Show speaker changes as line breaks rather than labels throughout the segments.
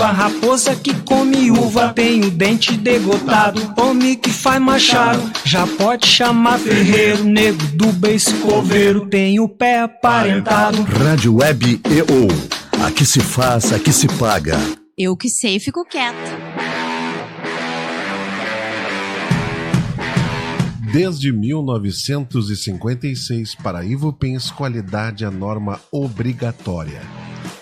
uva, raposa que come uva, tem o dente degotado, homem que faz machado, já pode chamar ferreiro, nego do beiço coveiro, tem o pé aparentado.
Rádio Web EO, aqui se faz, aqui se paga.
Eu que sei, fico quieta.
Desde 1956, para Ivupens, qualidade é norma obrigatória.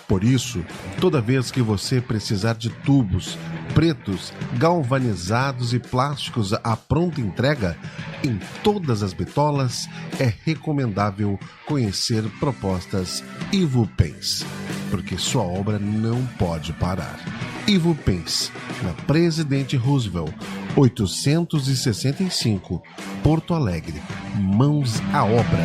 Por isso, toda vez que você precisar de tubos pretos, galvanizados e plásticos à pronta entrega, em todas as bitolas, é recomendável conhecer propostas Ivupens, porque sua obra não pode parar. Ivupens, na Presidente Roosevelt, 865, Porto Alegre. Mãos à obra.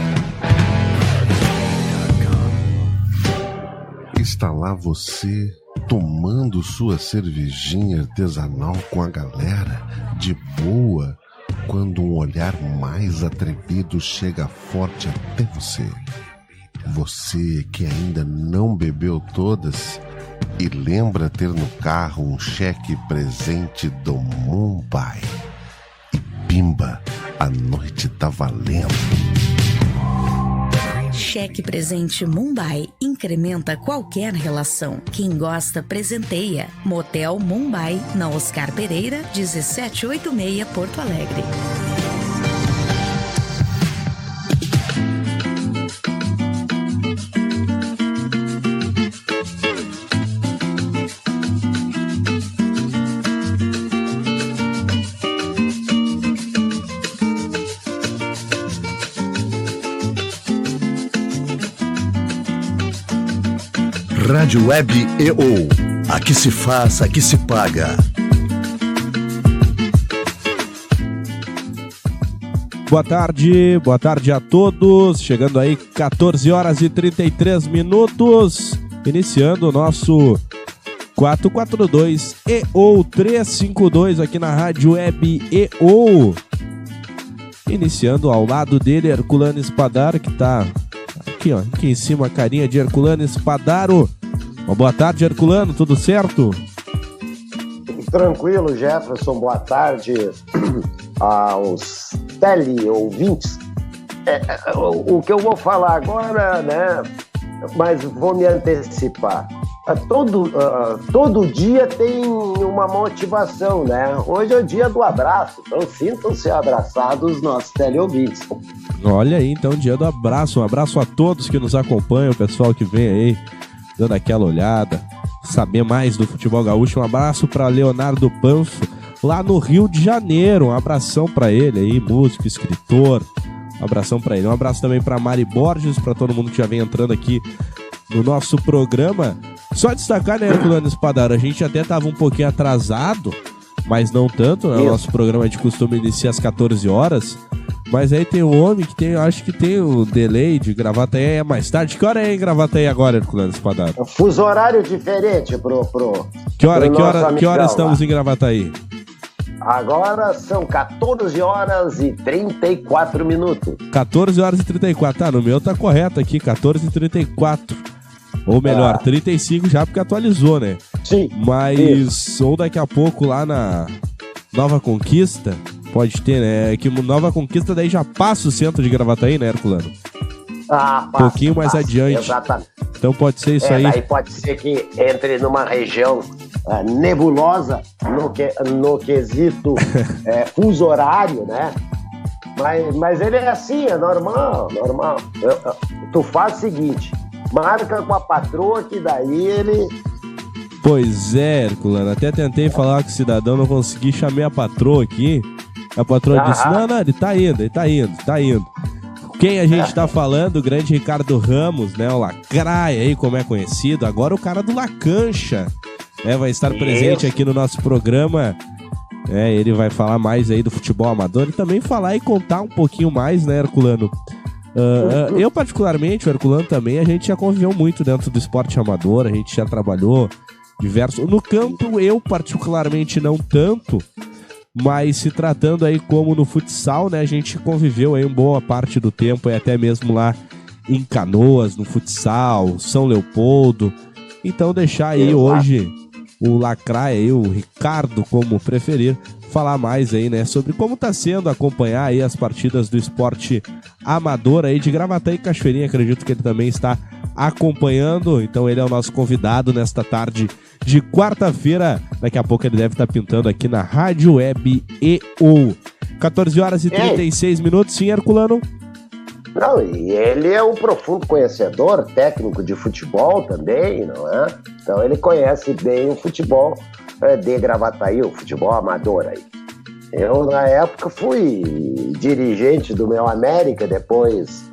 Está lá você, tomando sua cervejinha artesanal com a galera, de boa, quando um olhar mais atrevido chega forte até você. Você que ainda não bebeu todas e lembra ter no carro um cheque presente do Mumbai. E pimba, a noite tá valendo.
Cheque presente Mumbai incrementa qualquer relação. Quem gosta, presenteia. Motel Mumbai, na Oscar Pereira, 1786, Porto Alegre.
Rádio Web EO, aqui se faz, aqui se paga.
Boa tarde a todos. Chegando aí 14 horas e 33 minutos, iniciando o nosso 442 EO 352 aqui na Rádio Web EO. Iniciando ao lado dele, Herculano Spadaro, que tá aqui, ó, aqui em cima, a carinha de Herculano Spadaro. Uma boa tarde, Herculano, tudo certo?
Tranquilo, Jefferson, boa tarde aos teleouvintes. O que eu vou falar agora, né, mas vou me antecipar. Todo dia tem uma motivação, né? Hoje é o dia do abraço, então sintam-se abraçados nossos teleouvintes.
Olha aí, então, dia do abraço. Um abraço a todos que nos acompanham, o pessoal que vem aí, dando aquela olhada, saber mais do futebol gaúcho. Um abraço para Leonardo Panfo, lá no Rio de Janeiro. Um abração para ele aí, músico, escritor. Um abração para ele. Um abraço também para Mari Borges, para todo mundo que já vem entrando aqui no nosso programa. Só destacar, né, Herculano Spadaro, a gente até estava um pouquinho atrasado, mas não tanto, né? O nosso programa de costume inicia às 14 horas. Mas aí tem um homem que tem, eu acho que tem o delay de Gravataí é mais tarde. Que hora é em Gravataí agora, Herculano Spadaro?
Fuso horário diferente pro
Que hora estamos lá em Gravataí?
Agora são 14 horas e 34 minutos.
14 horas e 34. Tá, no meu tá correto aqui, 14 e 34. Ou melhor, 35 já, porque atualizou, né?
Sim.
Mas, isso. Ou daqui a pouco lá na Nova Conquista, pode ter, né? Que Nova Conquista daí já passa o centro de Gravataí, né, Herculano?
Passa,
um pouquinho mais adiante.
Exatamente.
Então pode ser isso aí.
Daí pode ser que entre numa região nebulosa no quesito fuso horário, né? Mas ele é assim, é normal. Tu faz o seguinte, marca com a patroa que daí ele...
Pois é, Herculano, até tentei falar com o cidadão, não consegui, chamei a patroa aqui. A patroa disse, não, ele tá indo. Quem a gente tá falando? O grande Ricardo Ramos, né? O Lacraia aí, como é conhecido. Agora o cara do Lacancha, né? Vai estar presente aqui no nosso programa. Ele vai falar mais aí do futebol amador e também falar e contar um pouquinho mais, né, Herculano? Eu particularmente, o Herculano também, a gente já conviveu muito dentro do esporte amador, a gente já trabalhou diversos... No campo, eu particularmente não tanto, mas se tratando aí como no futsal, né, a gente conviveu aí uma boa parte do tempo, até mesmo lá em Canoas, no futsal, São Leopoldo. Então deixar aí hoje o Lacraia, o Ricardo, como preferir, falar mais aí, né, sobre como tá sendo acompanhar aí as partidas do esporte amador aí de Gravataí e Cachoeirinha. Acredito que ele também está acompanhando, então ele é o nosso convidado nesta tarde de quarta-feira. Daqui a pouco ele deve estar pintando aqui na Rádio Web EO. 14 horas e 36 minutos, sim, Herculano?
Não, e ele é um profundo conhecedor, técnico de futebol também, não é? Então ele conhece bem o futebol de Gravataí, o futebol amador aí. Eu, na época, fui dirigente do meu América, depois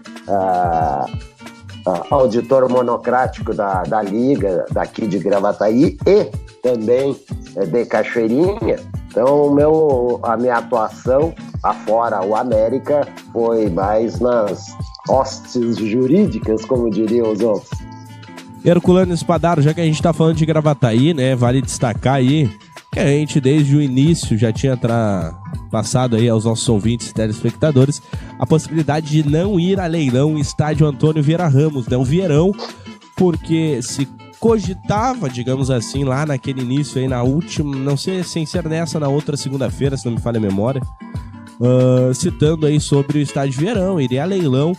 auditor monocrático da Liga daqui de Gravataí e também de Cachoeirinha. Então, a minha atuação, afora o América, foi mais nas hostes jurídicas, como diriam os outros.
Herculano Espadaro, já que a gente está falando de Gravataí, né, vale destacar aí que a gente desde o início já tinha passado aí aos nossos ouvintes e telespectadores a possibilidade de não ir a leilão estádio Antônio Vieira Ramos, né, o Vieirão, porque se cogitava, digamos assim, lá naquele início aí na última, não sei sem ser nessa, na outra segunda-feira, se não me falha a memória, citando aí sobre o estádio Vieirão, iria a leilão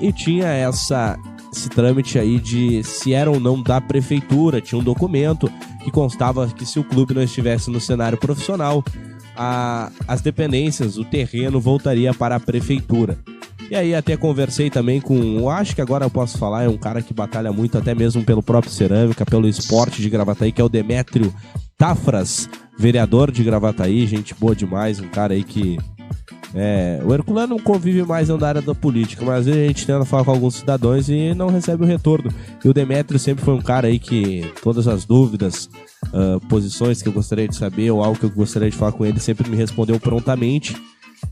e tinha esse trâmite aí de se era ou não da prefeitura, tinha um documento que constava que se o clube não estivesse no cenário profissional, as dependências, o terreno voltaria para a prefeitura. E aí até conversei também com, acho que agora eu posso falar, é um cara que batalha muito até mesmo pelo próprio Cerâmica, pelo esporte de Gravataí, que é o Demétrio Tafras, vereador de Gravataí, gente boa demais, um cara aí que... o Herculano não convive mais na área da política, mas às vezes a gente tenta falar com alguns cidadãos e não recebe o retorno. E o Demétrio sempre foi um cara aí que todas as dúvidas, posições que eu gostaria de saber ou algo que eu gostaria de falar com ele, sempre me respondeu prontamente.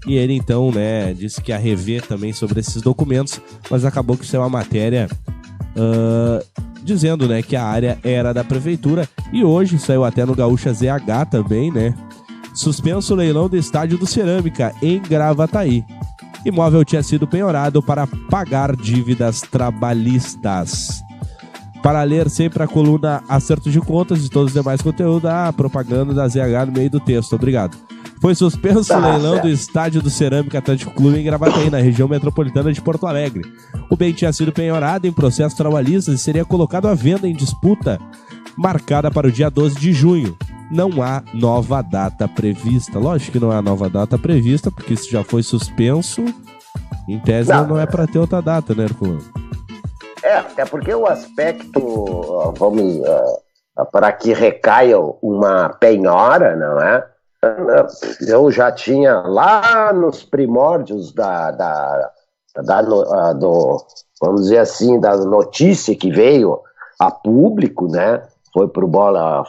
E ele então, né, disse que ia rever também sobre esses documentos, mas acabou que isso é uma matéria dizendo, né, que a área era da prefeitura. E hoje saiu até no Gaúcha ZH também, né, suspenso o leilão do estádio do Cerâmica em Gravataí. Imóvel tinha sido penhorado para pagar dívidas trabalhistas. Para ler sempre a coluna Acerto de Contas e todos os demais conteúdos, a propaganda da ZH no meio do texto. Obrigado. Foi suspenso o leilão do estádio do Cerâmica Atlético Clube em Gravataí, na região metropolitana de Porto Alegre. O bem tinha sido penhorado em processo trabalhista e seria colocado à venda em disputa marcada para o dia 12 de junho. Não há nova data prevista. Lógico que não há nova data prevista, porque isso já foi suspenso. Em tese não é para ter outra data, né, Herculano?
Até porque o aspecto, para que recaia uma penhora, não é? Eu já tinha lá nos primórdios vamos dizer assim, da notícia que veio a público, né?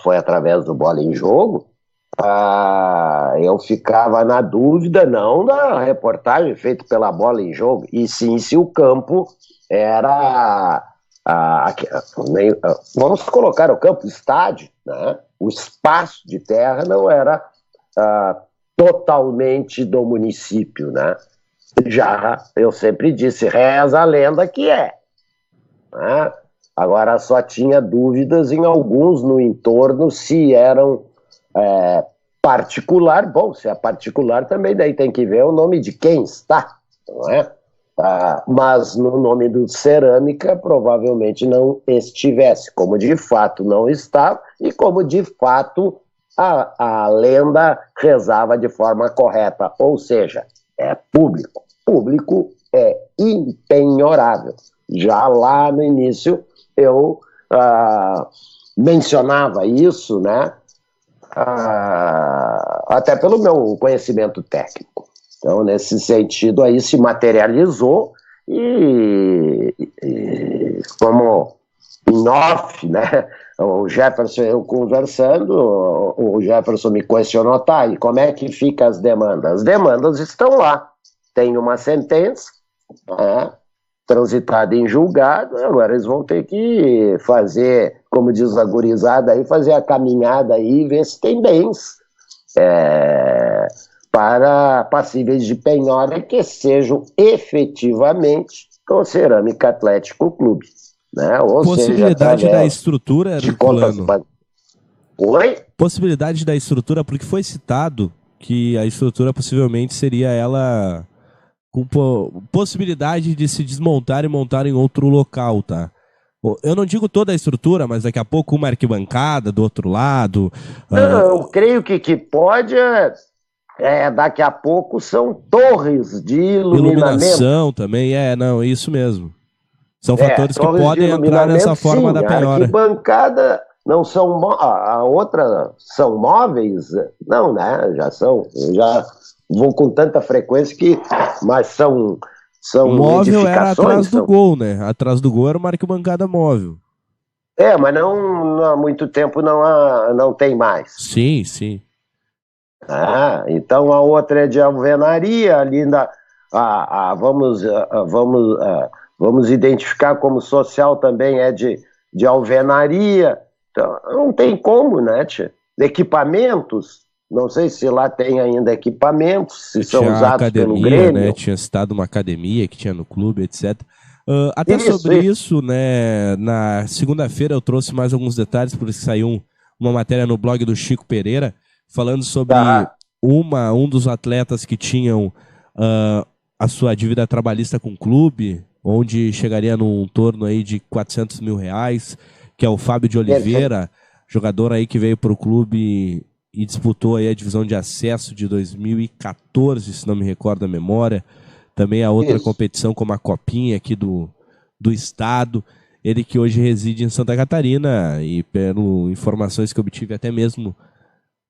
Foi através do Bola em Jogo. Eu ficava na dúvida, não da reportagem feita pela Bola em Jogo, e sim se o campo era vamos colocar o campo estádio, né? O espaço de terra não era totalmente do município, né? Já eu sempre disse, reza a lenda que é, né? Agora só tinha dúvidas em alguns no entorno se eram particular. Bom, se é particular também daí tem que ver o nome de quem está, não é? Mas no nome do Cerâmica provavelmente não estivesse, como de fato não estava e como de fato a lenda rezava de forma correta, ou seja, é público. Público é impenhorável. Já lá no início eu mencionava isso, né? Até pelo meu conhecimento técnico. Então, nesse sentido, aí se materializou e como em off, né? O Jefferson, eu conversando, o Jefferson me questionou, tá, e como é que ficam as demandas? As demandas estão lá. Tem uma sentença, né, transitada em julgado, agora eles vão ter que fazer, como diz a gurizada aí, fazer a caminhada aí e ver se tem bens para passíveis de penhora que sejam efetivamente do Cerâmica Atlético Clube. Né? Ou
possibilidade
seja,
da estrutura, Herculano.
Oi?
Possibilidade da estrutura, porque foi citado que a estrutura possivelmente seria ela com possibilidade de se desmontar e montar em outro local, tá? Eu não digo toda a estrutura, mas daqui a pouco uma arquibancada do outro lado.
Não, eu creio que pode, daqui a pouco são torres de
iluminação também, não, isso mesmo. São fatores que podem entrar nessa forma da penhora.
A arquibancada não são, a outra são móveis? Não, né? Já vou com tanta frequência mas são
móvel era atrás do gol, né? Atrás do gol era uma arquibancada móvel.
Mas não há muito tempo não tem mais.
Sim, sim.
Então a outra é de alvenaria, ali vamos identificar como social também é de alvenaria. Então, não tem como, né, tia? Equipamentos, não sei se lá tem ainda equipamentos, se são usados pelo Grêmio.
Né? Tinha citado uma academia que tinha no clube, etc. Até sobre isso, né, na segunda-feira eu trouxe mais alguns detalhes, porque saiu uma matéria no blog do Chico Pereira, falando sobre um dos atletas que tinham a sua dívida trabalhista com o clube, onde chegaria num torno aí de R$400 mil, que é o Fábio de Oliveira, jogador aí que veio para o clube e disputou aí a divisão de acesso de 2014, se não me recordo a memória. Também a outra competição como a Copinha aqui do estado. Ele que hoje reside em Santa Catarina e pelo informações que eu obtive até mesmo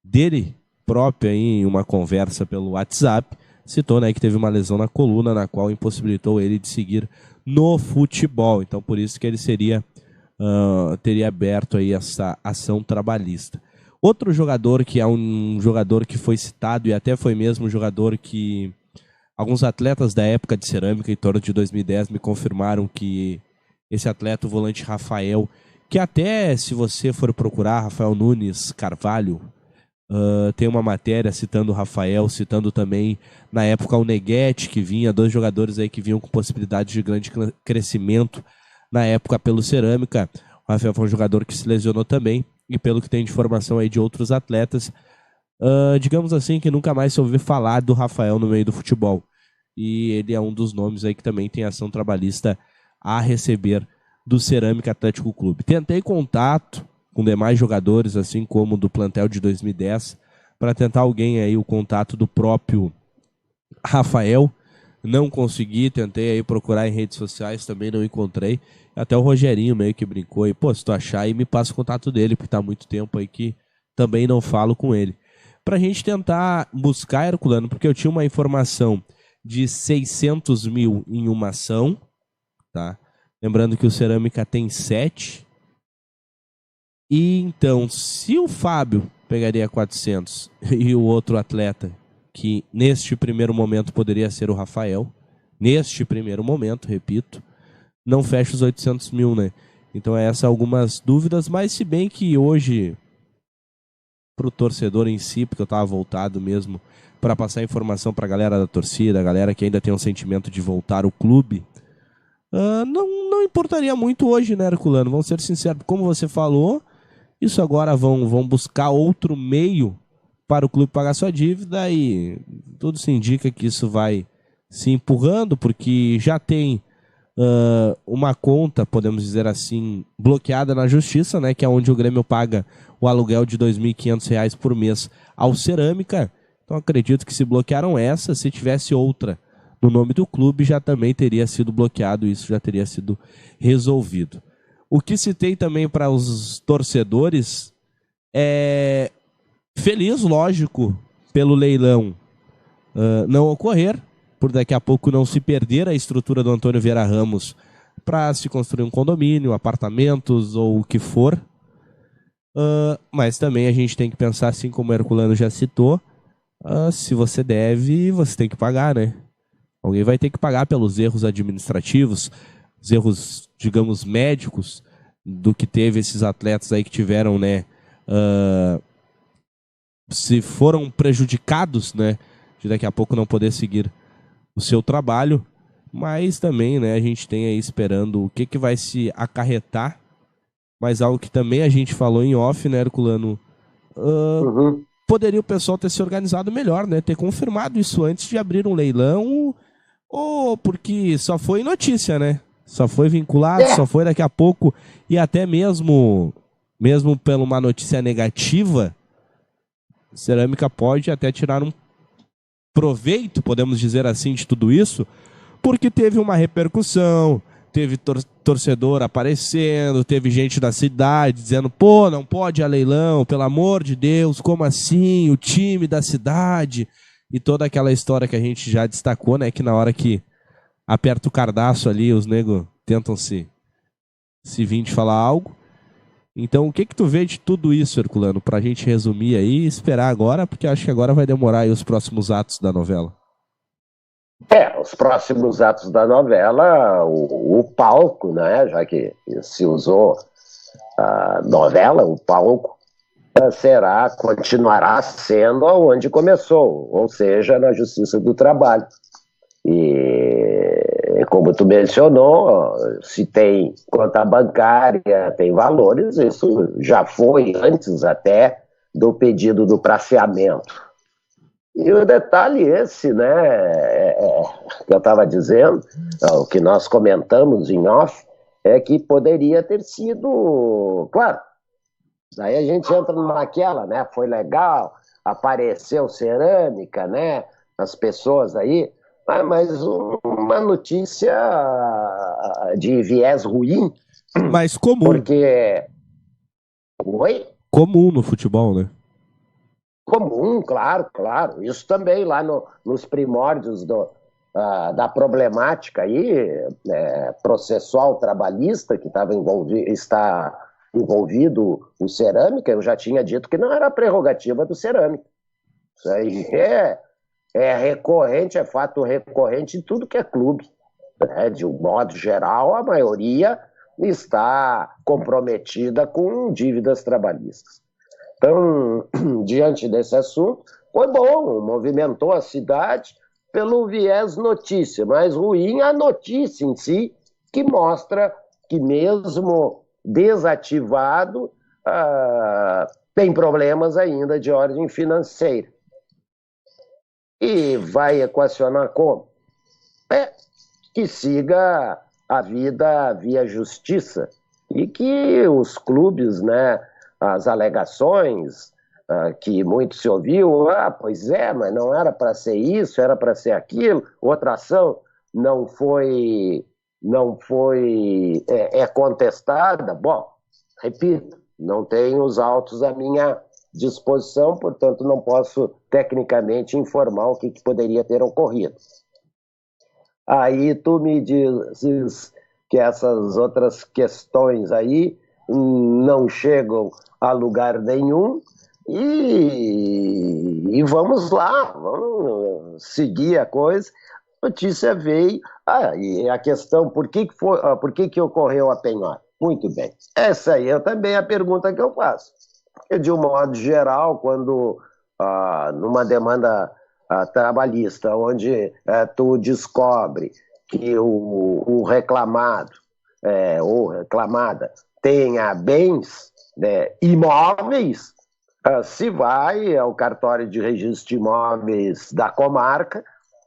dele próprio aí, em uma conversa pelo WhatsApp, citou, né, que teve uma lesão na coluna na qual impossibilitou ele de seguir no futebol. Então por isso que ele teria aberto aí essa ação trabalhista. Outro jogador que é um jogador que foi citado e até foi mesmo um jogador que alguns atletas da época de cerâmica, em torno de 2010, me confirmaram que esse atleta, o volante Rafael, que até se você for procurar Rafael Nunes Carvalho, tem uma matéria citando o Rafael, citando também na época o Neguete, que vinha, dois jogadores aí que vinham com possibilidade de grande crescimento na época pelo cerâmica. O Rafael foi um jogador que se lesionou também, e pelo que tem de informação aí de outros atletas, digamos assim, que nunca mais se ouviu falar do Rafael no meio do futebol. E ele é um dos nomes aí que também tem ação trabalhista a receber do Cerâmica Atlético Clube. Tentei contato com demais jogadores, assim como do plantel de 2010, para tentar alguém aí, o contato do próprio Rafael. Não consegui, tentei aí procurar em redes sociais, também não encontrei. Até o Rogerinho meio que brincou aí, se tu achar aí me passa o contato dele, porque tá há muito tempo aí que também não falo com ele. Pra gente tentar buscar, Herculano, porque eu tinha uma informação de 600 mil em uma ação, tá? Lembrando que o Cerâmica tem 7. E então, se o Fábio pegaria 400 e o outro atleta, que neste primeiro momento poderia ser o Rafael, neste primeiro momento, repito, não fecha os 800 mil, né? Então essas algumas dúvidas, mas se bem que hoje, pro torcedor em si, porque eu tava voltado mesmo para passar informação pra galera da torcida, a galera que ainda tem um sentimento de voltar ao clube, não importaria muito hoje, né, Herculano? Vamos ser sinceros, como você falou, isso agora vão buscar outro meio para o clube pagar sua dívida e tudo se indica que isso vai se empurrando, porque já tem uma conta, podemos dizer assim, bloqueada na justiça, né, que é onde o Grêmio paga o aluguel de R$ 2.500 por mês ao Cerâmica. Então acredito que se bloquearam essa, se tivesse outra no nome do clube, já também teria sido bloqueado, isso já teria sido resolvido. O que se tem também para os torcedores é feliz, lógico, pelo leilão não ocorrer, por daqui a pouco não se perder a estrutura do Antônio Vieira Ramos para se construir um condomínio, apartamentos ou o que for. Mas também a gente tem que pensar, assim como o Herculano já citou, se você deve, você tem que pagar, né? Alguém vai ter que pagar pelos erros administrativos, os erros, digamos, médicos, do que teve esses atletas aí que tiveram, né? Se foram prejudicados, né? De daqui a pouco não poder seguir o seu trabalho. Mas também, né? A gente tem aí esperando o que vai se acarretar. Mas algo que também a gente falou em off, né, Herculano? poderia o pessoal ter se organizado melhor, né? Ter confirmado isso antes de abrir um leilão, ou porque só foi notícia, né? Só foi vinculado, só foi daqui a pouco, e até mesmo pela uma notícia negativa, Cerâmica pode até tirar um proveito, podemos dizer assim, de tudo isso, porque teve uma repercussão, teve torcedor aparecendo, teve gente da cidade dizendo, pô, não pode ir a leilão, pelo amor de Deus, como assim? O time da cidade, e toda aquela história que a gente já destacou, né, que na hora que aperta o cardaço ali, os negros tentam se vir de falar algo. Então, o que tu vê de tudo isso, Herculano, pra gente resumir aí e esperar agora, porque acho que agora vai demorar aí os próximos atos da novela.
Os próximos atos da novela, o palco, né, já que se usou a novela, o palco continuará sendo onde começou, ou seja, na Justiça do Trabalho. E como tu mencionou, se tem conta bancária, tem valores, isso já foi antes até do pedido do praceamento. E o detalhe esse, né, que eu estava dizendo, o que nós comentamos em off, é que poderia ter sido, claro, daí a gente entra naquela, né, foi legal, apareceu Cerâmica, né, as pessoas aí, mas uma notícia de viés ruim.
Mas comum.
Porque... Oi?
Comum no futebol, né?
Comum, claro. Isso também lá nos primórdios da problemática aí, processual trabalhista, que está envolvido o Cerâmica, eu já tinha dito que não era prerrogativa do Cerâmica. Isso aí é recorrente, é fato recorrente em tudo que é clube. Né? De um modo geral, a maioria está comprometida com dívidas trabalhistas. Então, diante desse assunto, foi bom, movimentou a cidade pelo viés notícia, mas ruim a notícia em si, que mostra que mesmo desativado, tem problemas ainda de ordem financeira. E vai equacionar como? Que siga a vida via justiça e que os clubes, né, as alegações que muito se ouviu, pois é, mas não era para ser isso, era para ser aquilo, outra ação não foi contestada. Bom, repito, não tenho os autos à minha disposição, portanto não posso tecnicamente informar o que poderia ter ocorrido. Aí tu me dizes que essas outras questões aí não chegam a lugar nenhum e vamos lá, vamos seguir a coisa. A notícia veio, e a questão, por que ocorreu a penhora? Muito bem, essa aí é também a pergunta que eu faço. Porque, de um modo geral, quando numa demanda trabalhista, onde tu descobre que o reclamado ou reclamada tenha bens, né, imóveis, se vai ao cartório de registro de imóveis da comarca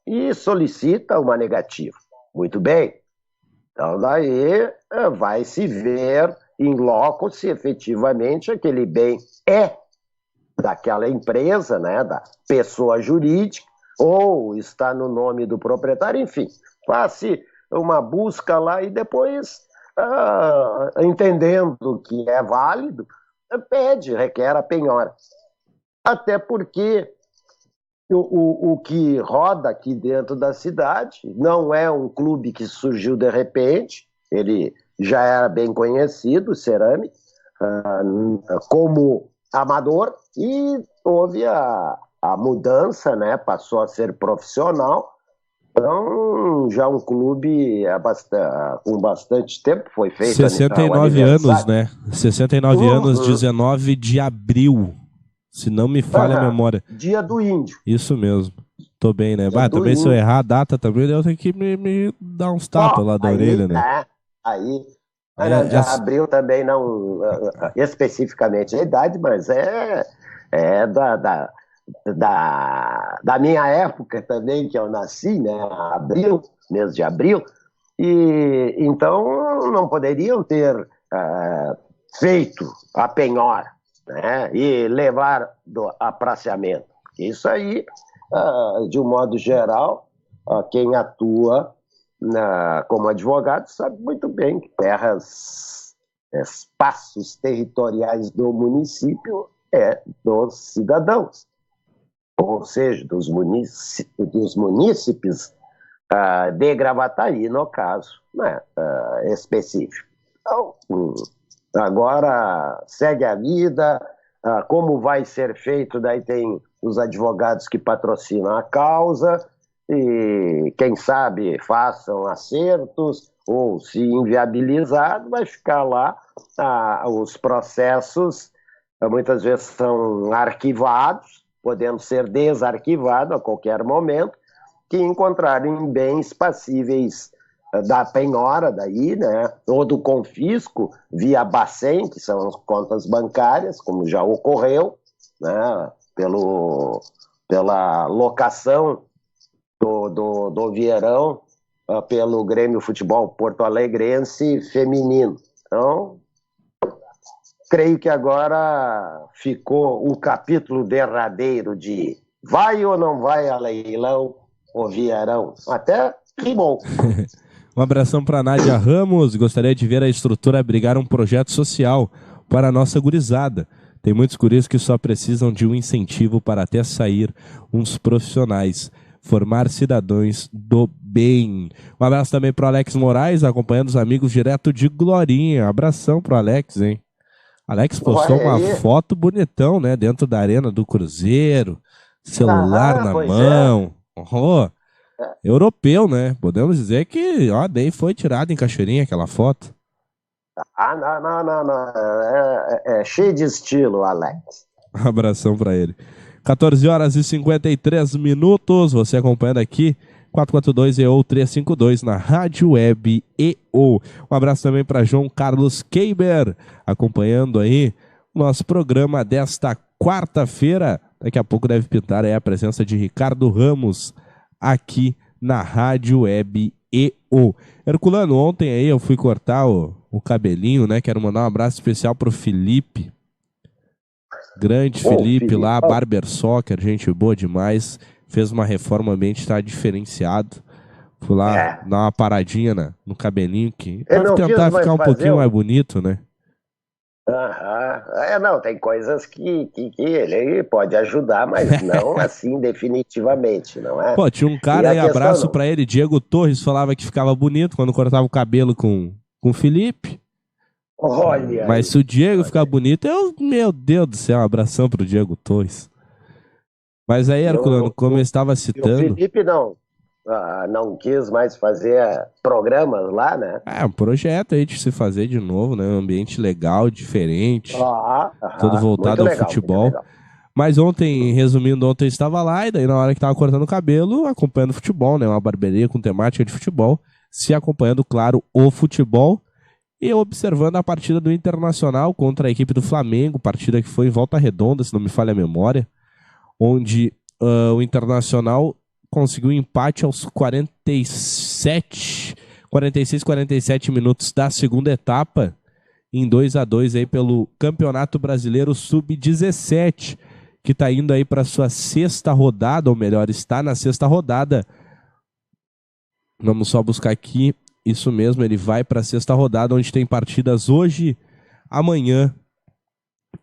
e solicita uma negativa. Muito bem. Então, daí vai se ver em loco se efetivamente aquele bem é daquela empresa, né, da pessoa jurídica, ou está no nome do proprietário, enfim, faz-se uma busca lá e depois, entendendo que é válido, requer a penhora. Até porque o que roda aqui dentro da cidade não é um clube que surgiu de repente, ele já era bem conhecido, Cerâmica, como amador, e houve a mudança, né? Passou a ser profissional. Então, já um clube com bastante tempo, foi feito...
69 anos, né? 69 anos, 19 de abril, se não me falha a memória.
Dia do Índio.
Isso mesmo. Tô bem, né? Também se eu errar a data também, eu tenho que me dar uns tapas lá da orelha, né?
De abril também não especificamente a idade, mas é da minha época também, que eu nasci, né? Abril, mês de abril, e então não poderiam ter feito a penhora, né? E levar do apraciamento. Isso aí, de um modo geral, quem atua como advogado sabe muito bem que terras, espaços territoriais do município é dos cidadãos, ou seja, dos munícipes de Gravataí, no caso, né, específico. Então, agora segue a vida, como vai ser feito, daí tem os advogados que patrocinam a causa, e quem sabe façam acertos, ou se inviabilizado, vai ficar lá, os processos muitas vezes são arquivados, podendo ser desarquivados a qualquer momento, que encontrarem bens passíveis da penhora daí, né, ou do confisco via Bacen, que são as contas bancárias, como já ocorreu, né, pela locação do Vieirão pelo Grêmio Futebol Porto Alegrense feminino. Então, creio que agora ficou o capítulo derradeiro de vai ou não vai a leilão o Vieirão. Até rimou.
Um abração para Nádia Ramos. Gostaria de ver a estrutura abrigar um projeto social para a nossa gurizada. Tem muitos guris que só precisam de um incentivo para até sair uns profissionais. Formar cidadãos do bem. Um abraço também para o Alex Moraes, acompanhando os amigos direto de Glorinha. Abração para o Alex, hein? Alex postou uma foto bonitão, né? Dentro da arena do Cruzeiro. Celular na mão. Europeu, né? Podemos dizer que daí foi tirado em Cachoeirinha aquela foto.
Não. É cheio de estilo, Alex.
Abração para ele. 14h53, você acompanhando aqui 442EO 352 na Rádio Web EO. Um abraço também para João Carlos Keiber, acompanhando aí o nosso programa desta quarta-feira. Daqui a pouco deve pintar aí a presença de Ricardo Ramos aqui na Rádio Web EO. Herculano, ontem aí eu fui cortar o cabelinho, né? Quero mandar um abraço especial pro Felipe. Grande Felipe lá, Barber Soccer, gente boa demais. Fez uma reforma, o ambiente tá diferenciado. Fui lá dar uma paradinha no cabelinho, que pra tentar ficar um pouquinho mais bonito, né?
Não, tem coisas que ele pode ajudar, mas não assim definitivamente, não é?
Pô, tinha um cara aí, abraço pra ele, Diego Torres, falava que ficava bonito quando cortava o cabelo com o Felipe.
Olha.
Mas se o Diego ficar bonito, meu Deus do céu, um abração pro Diego Torres. Mas aí, Herculano, como eu estava citando...
O Felipe não quis mais fazer programas lá, né?
Um projeto aí de se fazer de novo, né? Um ambiente legal, diferente, todo voltado ao futebol. Mas ontem, resumindo, ontem eu estava lá e daí na hora que estava cortando o cabelo, acompanhando o futebol, né? Uma barbearia com temática de futebol, se acompanhando, claro, o futebol. E observando a partida do Internacional contra a equipe do Flamengo, partida que foi em Volta Redonda, se não me falha a memória, onde o Internacional conseguiu um empate aos 46, 47 minutos da segunda etapa, em 2-2 aí pelo Campeonato Brasileiro Sub-17, que está indo aí para sua sexta rodada, ou melhor, está na sexta rodada. Vamos só buscar aqui. Isso mesmo, ele vai para a sexta rodada, onde tem partidas hoje, amanhã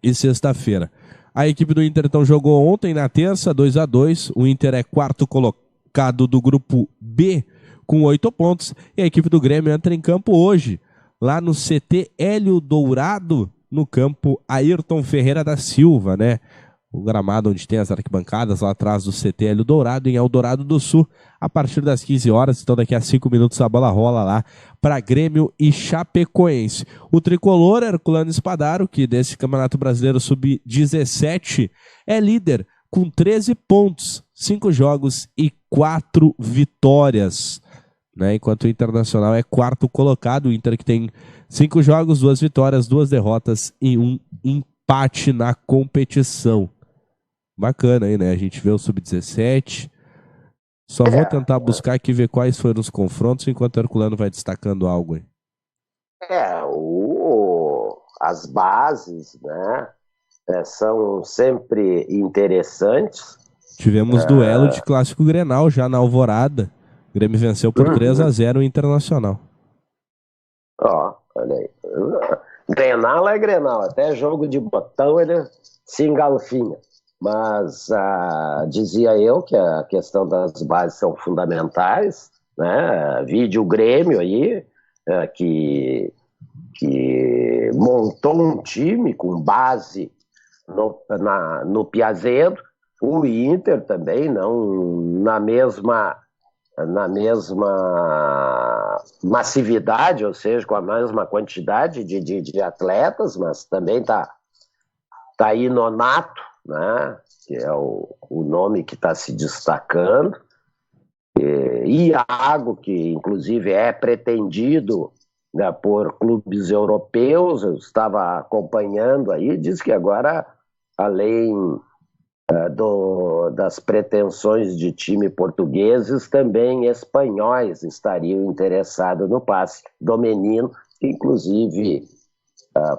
e sexta-feira. A equipe do Inter então jogou ontem na terça, 2-2. O Inter é quarto colocado do grupo B com 8 pontos. E a equipe do Grêmio entra em campo hoje, lá no CT Hélio Dourado, no campo Ayrton Ferreira da Silva, né? O gramado onde tem as arquibancadas lá atrás do CT Hélio Dourado, em Eldorado do Sul, a partir das 15 horas. Então daqui a 5 minutos a bola rola lá para Grêmio e Chapecoense. O tricolor Herculano Spadaro, que desse Campeonato Brasileiro Sub-17 é líder com 13 pontos, 5 jogos e 4 vitórias, né? Enquanto o Internacional é quarto colocado, o Inter que tem 5 jogos, 2 vitórias, 2 derrotas e 1 empate na competição. bacana aí, né? A gente vê o Sub-17. Só vou tentar buscar aqui ver quais foram os confrontos, enquanto o Herculano vai destacando algo aí.
As bases, né, são sempre interessantes.
Tivemos duelo de clássico Grenal já na Alvorada. O Grêmio venceu por 3-0 o Internacional.
Olha aí. Grenal é Grenal, até jogo de botão ele se engalfinha. Mas dizia eu que a questão das bases são fundamentais, né? Vide o Grêmio aí, que montou um time com base no Piazzedo, o Inter também, não na mesma massividade, ou seja, com a mesma quantidade de atletas, mas também tá aí Nonato, né, que é o nome que está se destacando, e Iago, que inclusive é pretendido, né, por clubes europeus. Eu estava acompanhando aí, diz que agora, além das pretensões de time portugueses, também espanhóis estariam interessados no passe do menino, que inclusive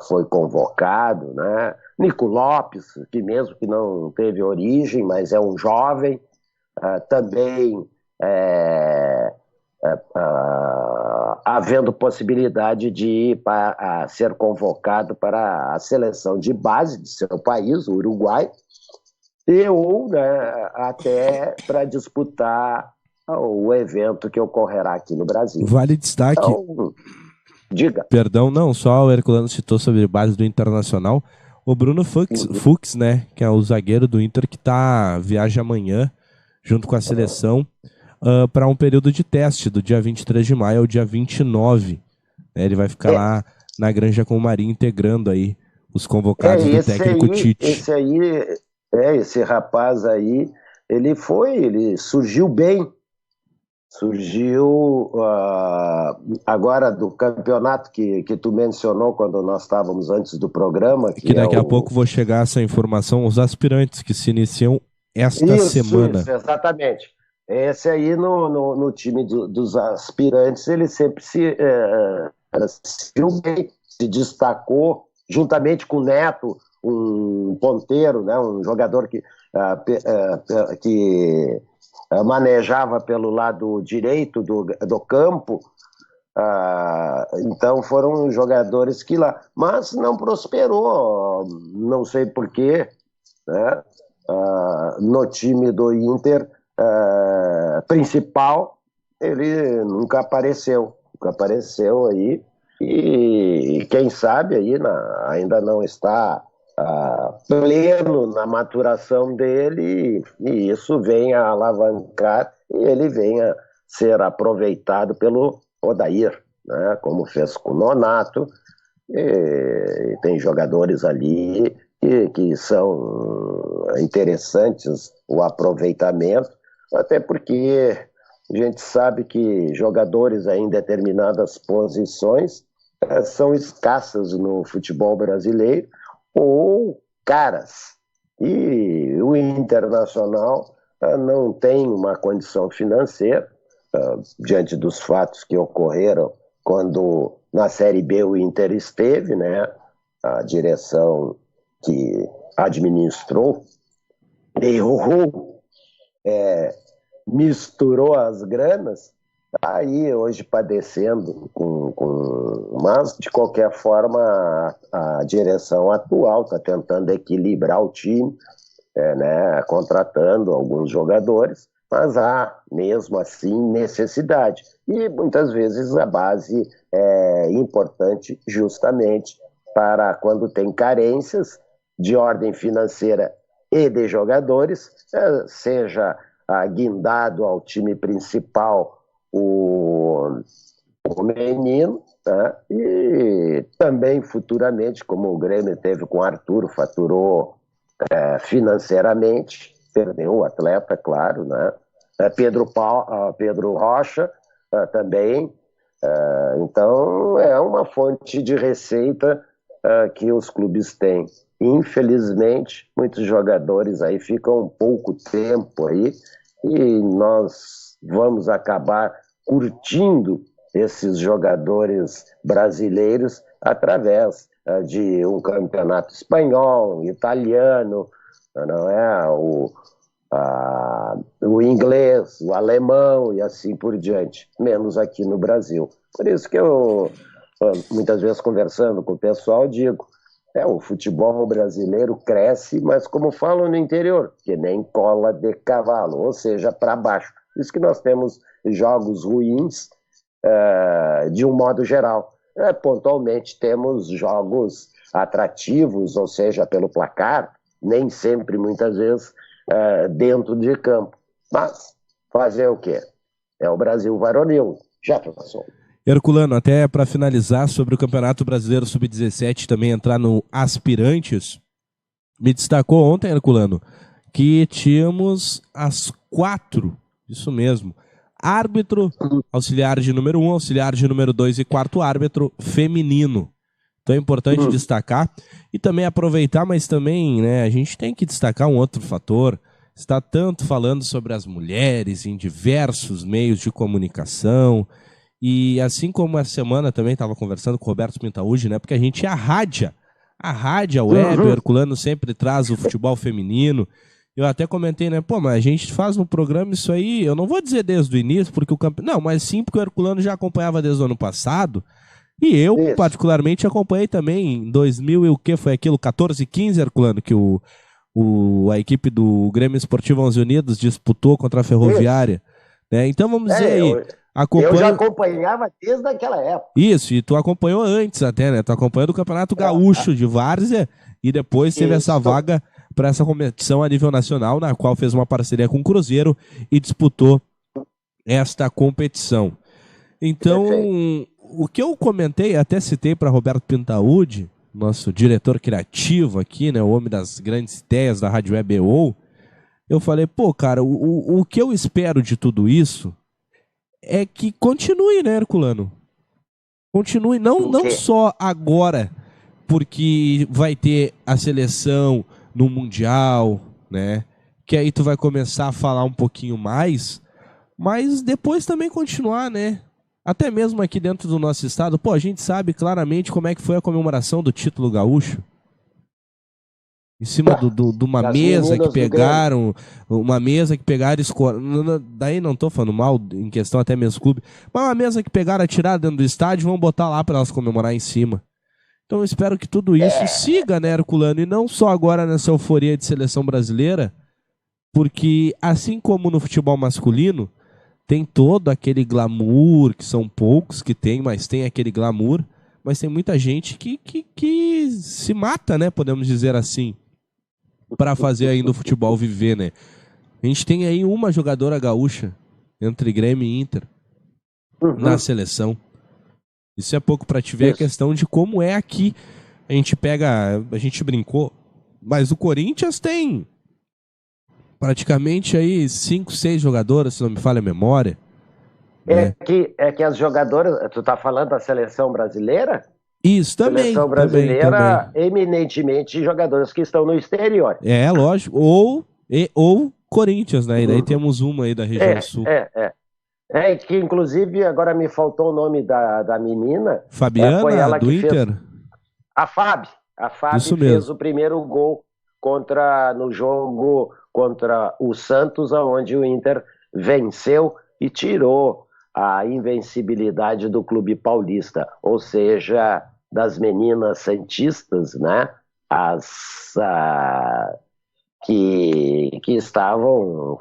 foi convocado, né? Nico Lopes, que mesmo que não teve origem, mas é um jovem, também havendo possibilidade de ser convocado para a seleção de base de seu país, o Uruguai, ou, né, até para disputar o evento que ocorrerá aqui no Brasil.
Vale destaque.
Então, diga.
Perdão, não, só o Herculano citou sobre base do Internacional. O Bruno Fux, né, que é o zagueiro do Inter, que viaja amanhã, junto com a seleção, para um período de teste, do dia 23 de maio ao dia 29. Ele vai ficar lá na Granja com o Marinho, integrando aí os convocados do técnico Tite.
Esse rapaz aí, ele surgiu bem. Surgiu agora do campeonato que tu mencionou quando nós estávamos antes do programa.
Que daqui a pouco vou chegar a essa informação, os aspirantes que se iniciam esta semana.
Isso, exatamente. Esse aí no time dos aspirantes, ele sempre se destacou, juntamente com o Neto, um ponteiro, né, um jogador que manejava pelo lado direito do campo. Então foram jogadores que lá, mas não prosperou, não sei porquê, né? No time do Inter principal, ele nunca apareceu aí, e quem sabe aí ainda não está pleno na maturação dele, e isso venha a alavancar e ele venha ser aproveitado pelo Odair, né, como fez com o Nonato. E tem jogadores ali que são interessantes, o aproveitamento, até porque a gente sabe que jogadores aí em determinadas posições são escassas no futebol brasileiro, ou caras. E o Internacional não tem uma condição financeira, diante dos fatos que ocorreram quando na Série B o Inter esteve, né? A direção que administrou errou, misturou as granas, está aí hoje padecendo mas de qualquer forma a direção atual está tentando equilibrar o time, né, contratando alguns jogadores, mas há mesmo assim necessidade, e muitas vezes a base é importante justamente para quando tem carências de ordem financeira e de jogadores, seja guindado ao time principal o menino, né? E também futuramente, como o Grêmio teve com o Arthur, faturou financeiramente, perdeu o atleta, claro, né? Pedro Rocha também, então é uma fonte de receita que os clubes têm. infelizmente, muitos jogadores aí ficam pouco tempo aí e nós vamos acabar curtindo esses jogadores brasileiros através de um campeonato espanhol, italiano, não é? O inglês, o alemão e assim por diante, menos aqui no Brasil. Por isso que eu, muitas vezes conversando com o pessoal, digo, o futebol brasileiro cresce, mas como falam no interior, que nem cola de cavalo, ou seja, para baixo. Por isso que nós temos jogos ruins de um modo geral. Pontualmente temos jogos atrativos, ou seja, pelo placar, nem sempre, muitas vezes, dentro de campo. Mas fazer o quê? É o Brasil varonil, já passou.
Herculano, até para finalizar sobre o Campeonato Brasileiro Sub-17, também entrar no Aspirantes, me destacou ontem, Herculano, que tínhamos as 4, isso mesmo, árbitro, auxiliar de número 1, auxiliar de número 2 e quarto árbitro feminino. Então é importante destacar e também aproveitar, mas também, né, a gente tem que destacar um outro fator. Está tanto falando sobre as mulheres em diversos meios de comunicação. E assim como essa semana também estava conversando com o Roberto Pintaúdi, né? Porque a gente arradia. A web, o Herculano sempre traz o futebol feminino. Eu até comentei, né? Pô, mas a gente faz no programa isso aí, eu não vou dizer desde o início, porque o campeonato. Não, mas sim porque o Herculano já acompanhava desde o ano passado. E eu, particularmente, acompanhei também em 2000 e o que foi aquilo? 14 e 15, Herculano, que a equipe do Grêmio Esportivo 11 Unidos disputou contra a Ferroviária. Né? Então vamos dizer aí.
Eu já acompanhava desde aquela época.
Isso, e tu acompanhou antes até, né? Tu acompanhou do Campeonato Gaúcho de Várzea e depois teve essa vaga para essa competição a nível nacional, na qual fez uma parceria com o Cruzeiro e disputou esta competição. Então, o que eu comentei, até citei para Roberto Pintaúdi, nosso diretor criativo aqui, né? O homem das grandes ideias da Rádio Web EO, eu falei, pô, cara, o que eu espero de tudo isso é que continue, né, Herculano? Continue, não só agora, porque vai ter a seleção no Mundial, né? Que aí tu vai começar a falar um pouquinho mais, mas depois também continuar, né? Até mesmo aqui dentro do nosso estado, pô, a gente sabe claramente como é que foi a comemoração do título gaúcho. Em cima de uma mesa que pegaram, daí não tô falando mal em questão até mesmo clube, mas uma mesa que pegaram, atiraram dentro do estádio e vão botar lá para elas comemorar em cima. Então eu espero que tudo isso siga, né, Herculano, e não só agora nessa euforia de seleção brasileira, porque assim como no futebol masculino, tem todo aquele glamour, que são poucos que tem, mas tem aquele glamour, mas tem muita gente que se mata, né, podemos dizer assim, para fazer ainda o futebol viver, né? A gente tem aí uma jogadora gaúcha entre Grêmio e Inter na seleção. Isso é pouco para te ver a questão de como é aqui. A gente brincou, mas o Corinthians tem praticamente aí 5, 6 jogadoras, se não me falha a memória.
É que as jogadoras, tu tá falando da seleção brasileira?
Isso, também.
Seleção brasileira, eminentemente jogadores que estão no exterior.
É, lógico. Ou Corinthians, né? E daí temos uma aí da região sul.
Que inclusive agora me faltou o nome da menina.
Fabiana,
foi ela
do Inter?
A Fábio. A Fábio fez o primeiro gol no jogo contra o Santos, onde o Inter venceu e tirou a invencibilidade do clube paulista, ou seja, das meninas santistas, né? Que estavam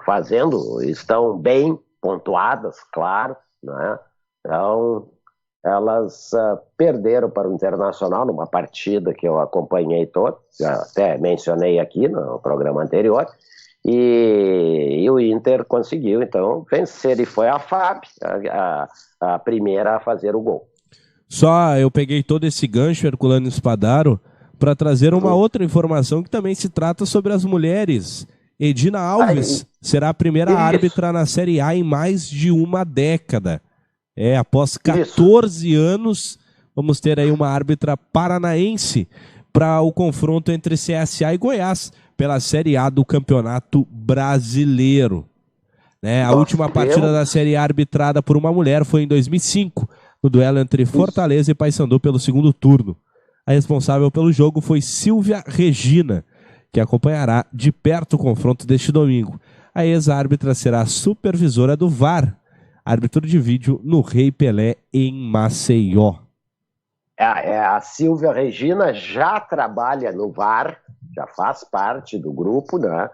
estão bem pontuadas, claro, né? Então, elas perderam para o Internacional numa partida que eu acompanhei toda, até mencionei aqui no programa anterior, e o Inter conseguiu, então, vencer, e foi a Fábio a primeira a fazer o gol.
Só eu peguei todo esse gancho, Herculano Spadaro, para trazer uma outra informação que também se trata sobre as mulheres. Edina Alves será a primeira árbitra na Série A em mais de uma década. Após 14 anos, vamos ter aí uma árbitra paranaense para o confronto entre CSA e Goiás pela Série A do Campeonato Brasileiro. Né? A última partida da Série A arbitrada por uma mulher foi em 2005, no duelo entre Fortaleza e Paysandu pelo segundo turno. A responsável pelo jogo foi Silvia Regina, que acompanhará de perto o confronto deste domingo. A ex-árbitra será a supervisora do VAR, árbitro de vídeo no Rei Pelé, em Maceió.
A Silvia Regina já trabalha no VAR, já faz parte do grupo, né?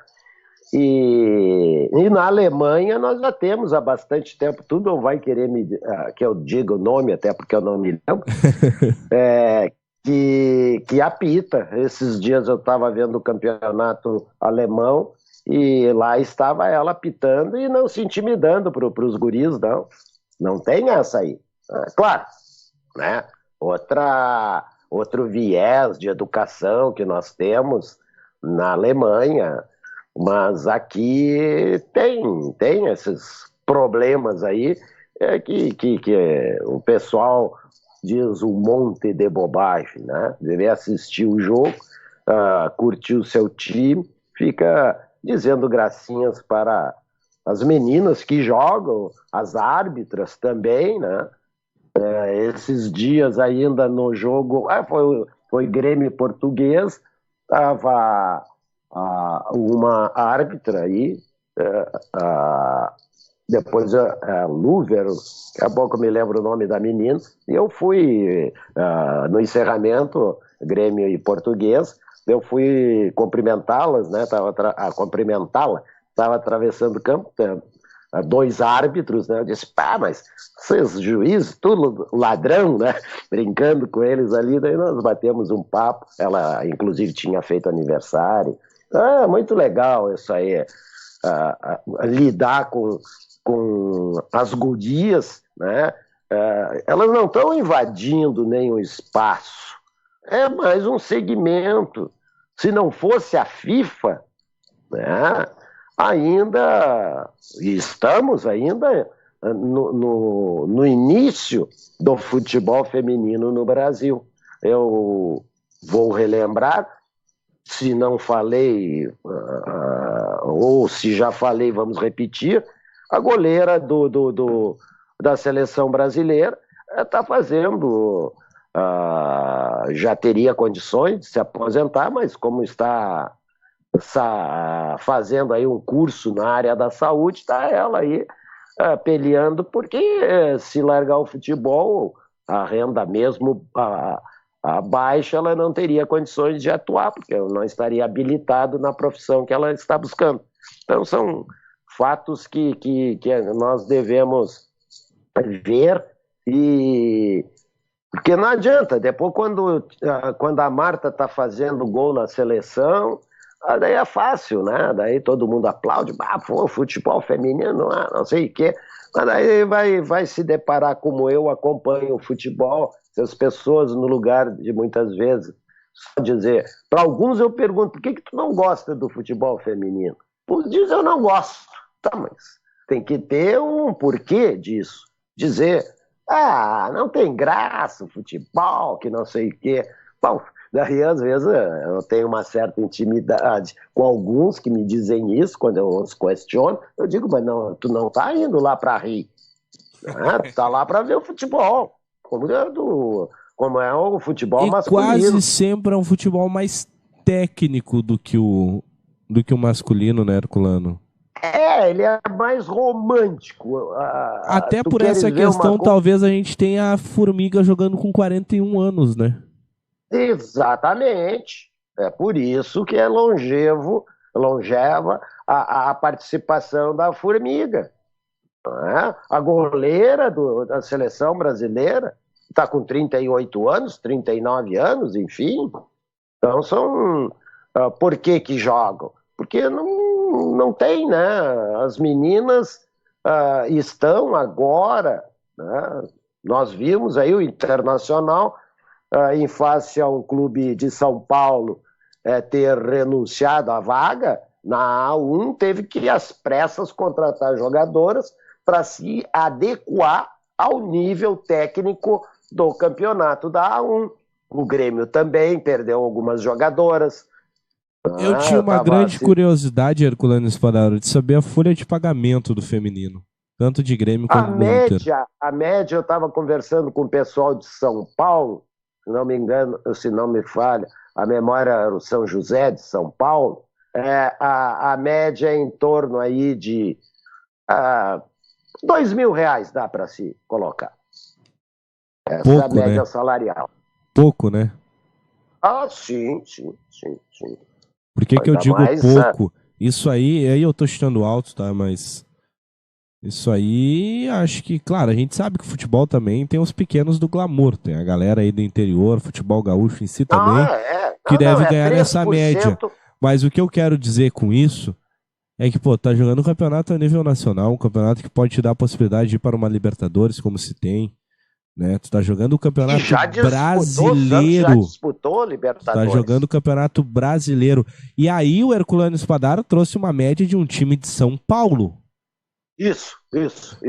E na Alemanha nós já temos há bastante tempo, tu não vai querer que eu diga o nome, até porque eu não me lembro, que apita. Esses dias eu estava vendo o campeonato alemão e lá estava ela apitando e não se intimidando para os guris, não. Não tem essa aí. Claro, né? Outro viés de educação que nós temos na Alemanha, mas aqui tem esses problemas aí que o pessoal diz um monte de bobagem, né? Deve assistir o jogo, curtir o seu time, fica dizendo gracinhas para as meninas que jogam, as árbitras também, né? Esses dias ainda no jogo, foi Grêmio Português, estava uma árbitra aí, depois Luver, daqui a pouco eu me lembro o nome da menina, e eu fui no encerramento, Grêmio e Português, eu fui cumprimentá-las, né? Estava atravessando o campo, dois árbitros, né? Eu disse, mas vocês juízes, tudo ladrão, né? Brincando com eles ali, daí nós batemos um papo, ela inclusive tinha feito aniversário. Muito legal isso aí, lidar com as gurias, né? Elas não estão invadindo nenhum espaço, é mais um segmento. Se não fosse a FIFA, né? Estamos ainda no início do futebol feminino no Brasil. Eu vou relembrar, se não falei, ou se já falei, vamos repetir, a goleira da seleção brasileira está fazendo, já teria condições de se aposentar, mas como está fazendo aí um curso na área da saúde, está ela aí peleando, porque se largar o futebol, a renda mesmo baixa, ela não teria condições de atuar, porque não estaria habilitado na profissão que ela está buscando. Então são fatos que nós devemos ver, porque não adianta, depois quando a Marta está fazendo gol na seleção, daí é fácil, né? Daí todo mundo aplaude, futebol feminino, não sei o quê. Mas daí vai se deparar, como eu acompanho o futebol, as pessoas no lugar de muitas vezes só dizer, para alguns eu pergunto, por que tu não gosta do futebol feminino? Por diz eu não gosto. Tá, mas tem que ter um porquê disso. Dizer, não tem graça o futebol, que não sei o quê. Bom, daí, às vezes, eu tenho uma certa intimidade com alguns que me dizem isso, quando eu os questiono. Eu digo, mas não, tu não tá indo lá para rir. Tu tá lá para ver o futebol. Como é o futebol masculino.
Quase sempre é um futebol mais técnico do que o masculino, né, Herculano?
Ele é mais romântico.
Até por essa questão, talvez a gente tenha a Formiga jogando com 41 anos, né?
Exatamente. É por isso que é longeva a participação da Formiga. A goleira da seleção brasileira está com 38 anos, 39 anos, enfim. Então por que jogam? Porque não tem, né? As meninas estão agora, né? Nós vimos aí o Internacional, em face a um clube de São Paulo ter renunciado à vaga, na A1 teve que, às pressas, contratar jogadoras para se adequar ao nível técnico do campeonato da A1. O Grêmio também perdeu algumas jogadoras.
Eu tinha uma grande curiosidade, Herculano Spadaro, de saber a folha de pagamento do feminino. Tanto de Grêmio quanto do Inter.
A média, eu estava conversando com o pessoal de São Paulo, se não me engano, se não me falha, a memória era o São José de São Paulo, a média é em torno aí de R$2.000 dá para se colocar. Essa
pouco,
é a média, né? Salarial.
Pouco, né?
Sim.
Por que eu digo mais, pouco? Isso aí eu tô chutando alto, tá? Mas isso aí, acho que, claro, a gente sabe que o futebol também tem os pequenos do glamour. Tem a galera aí do interior, futebol gaúcho em si também, que deve ganhar nessa média. Mas o que eu quero dizer com isso é que, pô, tá jogando um campeonato a nível nacional, um campeonato que pode te dar a possibilidade de ir para uma Libertadores, como se tem. Né? Tu tá jogando o Campeonato Brasileiro.
Já disputou Libertadores.
Tá jogando o Campeonato Brasileiro. E aí o Herculano Spadaro trouxe uma média de um time de São Paulo.
Isso.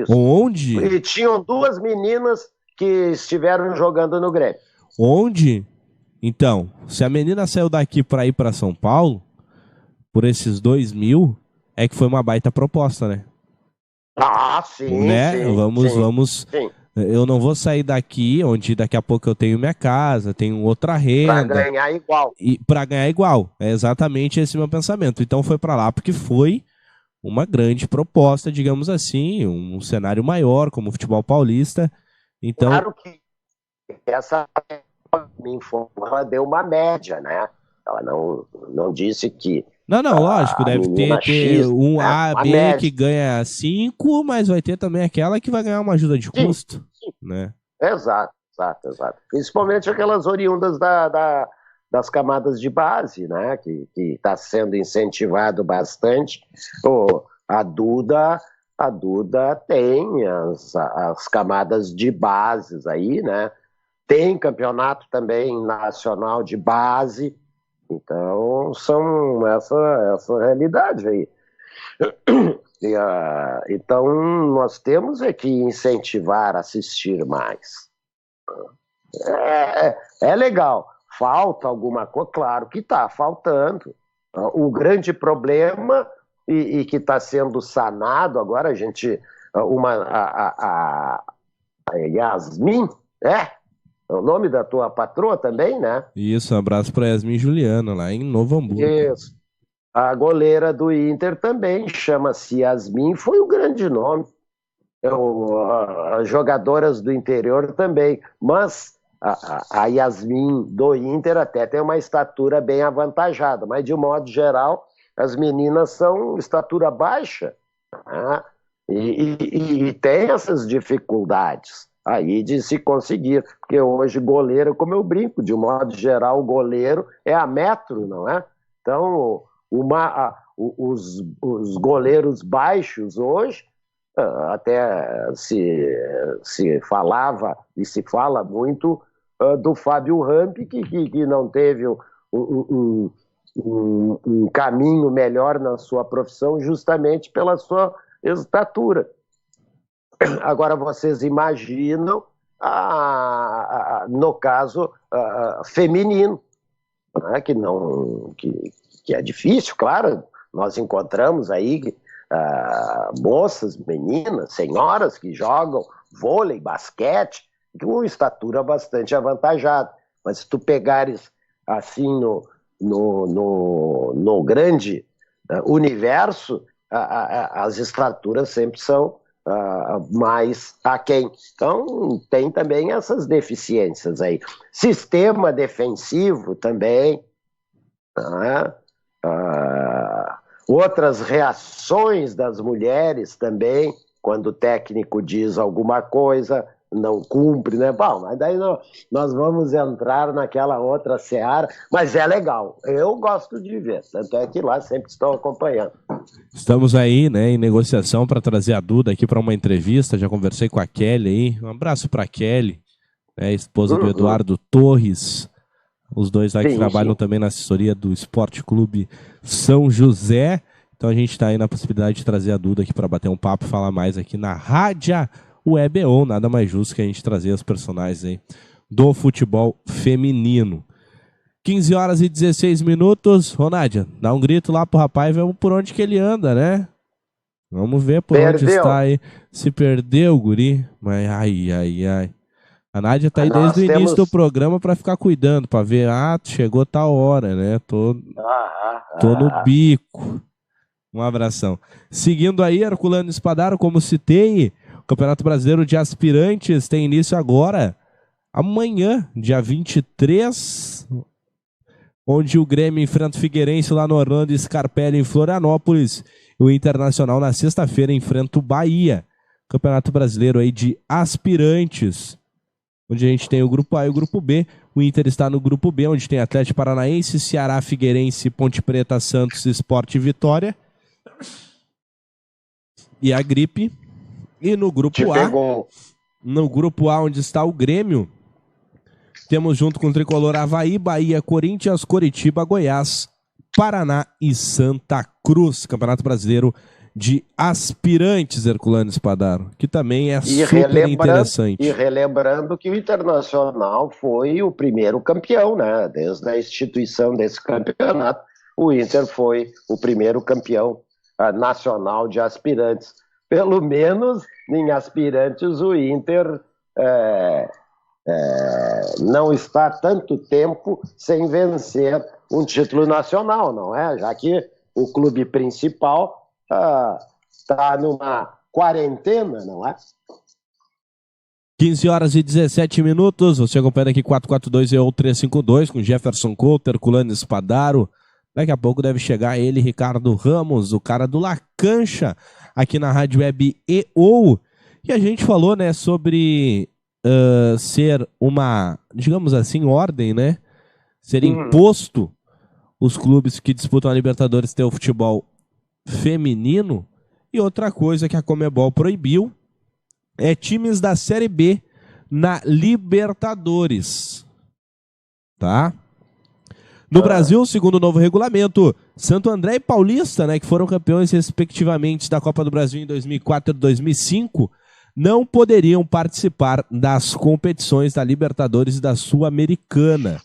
Onde?
E tinham 2 meninas que estiveram jogando no Grêmio.
Onde? Então, se a menina saiu daqui para ir para São Paulo, por esses 2.000, é que foi uma baita proposta, né?
Sim.
Né?
Sim,
vamos.
Sim.
Eu não vou sair daqui, onde daqui a pouco eu tenho minha casa, tenho outra renda.
Pra ganhar igual.
E pra ganhar igual. É exatamente esse meu pensamento. Então foi pra lá porque foi uma grande proposta, digamos assim, um cenário maior, como o futebol paulista. Então...
Claro que essa me informou, ela deu uma média, né? Ela não disse que...
Não, lógico, deve ter um A, B média, que ganha 5, mas vai ter também aquela que vai ganhar uma ajuda de custo. Sim. Né?
Exato. Principalmente aquelas oriundas das camadas de base, né? Que está sendo incentivado bastante. A Duda tem as camadas de bases aí, né? Tem campeonato também nacional de base. Então, são essa realidade aí. Então, nós temos que incentivar a assistir mais. É legal. Falta alguma coisa? Claro que está faltando. O grande problema, e que está sendo sanado agora, a gente... a Yasmin, é o nome da tua patroa também, né?
Isso, um abraço para Yasmin Juliana, lá em Novo Hamburgo.
Isso. A goleira do Inter também chama-se Yasmin, foi um grande nome. As jogadoras do interior também. Mas a Yasmin do Inter até tem uma estatura bem avantajada. Mas, de um modo geral, as meninas são estatura baixa. Né? E tem essas dificuldades aí de se conseguir, porque hoje goleiro, como eu brinco, de um modo geral, o goleiro é a metro, não é? Então, os goleiros baixos hoje, até se falava e se fala muito do Fábio Rampi, que não teve um caminho melhor na sua profissão justamente pela sua estatura. Agora, vocês imaginam, no caso feminino, né? que é difícil, claro. Nós encontramos aí moças, meninas, senhoras que jogam vôlei, basquete, com estatura bastante avantajada. Mas se tu pegares assim no grande universo, as estaturas sempre são mais aquém. Então, tem também essas deficiências aí. Sistema defensivo também, né? Outras reações das mulheres também, quando o técnico diz alguma coisa, não cumpre, né? Bom, mas daí nós vamos entrar naquela outra seara, mas é legal, eu gosto de ver, tanto é que lá sempre estou acompanhando.
Estamos aí, né, em negociação para trazer a Duda aqui para uma entrevista, já conversei com a Kelly aí, um abraço para a Kelly, né, esposa do Eduardo Torres, os dois lá que trabalham também na assessoria do Esporte Clube São José, então a gente está aí na possibilidade de trazer a Duda aqui para bater um papo, falar mais aqui na Rádio Web, ou nada mais justo que a gente trazer os personagens aí do futebol feminino. 15 horas e 16 minutos. Ronádia, dá um grito lá pro rapaz e vemos por onde que ele anda, né? Vamos ver por onde está aí. Se perdeu, guri. Mas ai. A Nádia tá aí desde o início do programa pra ficar cuidando, pra ver, chegou tal hora, né? Tô no bico. Um abração. Seguindo aí, Herculano Spadaro, como citei, o Campeonato Brasileiro de Aspirantes tem início agora, amanhã, dia 23, onde o Grêmio enfrenta o Figueirense lá no Orlando Scarpelli, em Florianópolis. O Internacional, na sexta-feira, enfrenta o Bahia. Campeonato Brasileiro aí de Aspirantes, onde a gente tem o Grupo A e o Grupo B. O Inter está no Grupo B, onde tem Atlético Paranaense, Ceará, Figueirense, Ponte Preta, Santos, Sport e Vitória. E a Gripe. E no Grupo A, onde está o Grêmio, temos junto com o Tricolor Avaí, Bahia, Corinthians, Coritiba, Goiás, Paraná e Santa Cruz. Campeonato Brasileiro de Aspirantes, Herculano Spadaro, que também é super interessante.
E relembrando que o Internacional foi o primeiro campeão, né? Desde a instituição desse campeonato, o Inter foi o primeiro campeão nacional de aspirantes. Pelo menos em aspirantes o Inter não está tanto tempo sem vencer um título nacional, não é? Já que o clube principal está numa quarentena, não é?
15 horas e 17 minutos. Você acompanha aqui 442 e 352 com Jefferson Couto, Herculano Spadaro. Daqui a pouco deve chegar ele, Ricardo Ramos, o cara do La Cancha, aqui na Rádio Web EO. E a gente falou, né, sobre ser uma, digamos assim, ordem, né? Ser imposto os clubes que disputam a Libertadores ter o futebol feminino. E outra coisa que a Conmebol proibiu é times da Série B na Libertadores. Tá? No Brasil, segundo o novo regulamento, Santo André e Paulista, né, que foram campeões respectivamente da Copa do Brasil em 2004 e 2005, não poderiam participar das competições da Libertadores e da Sul-Americana.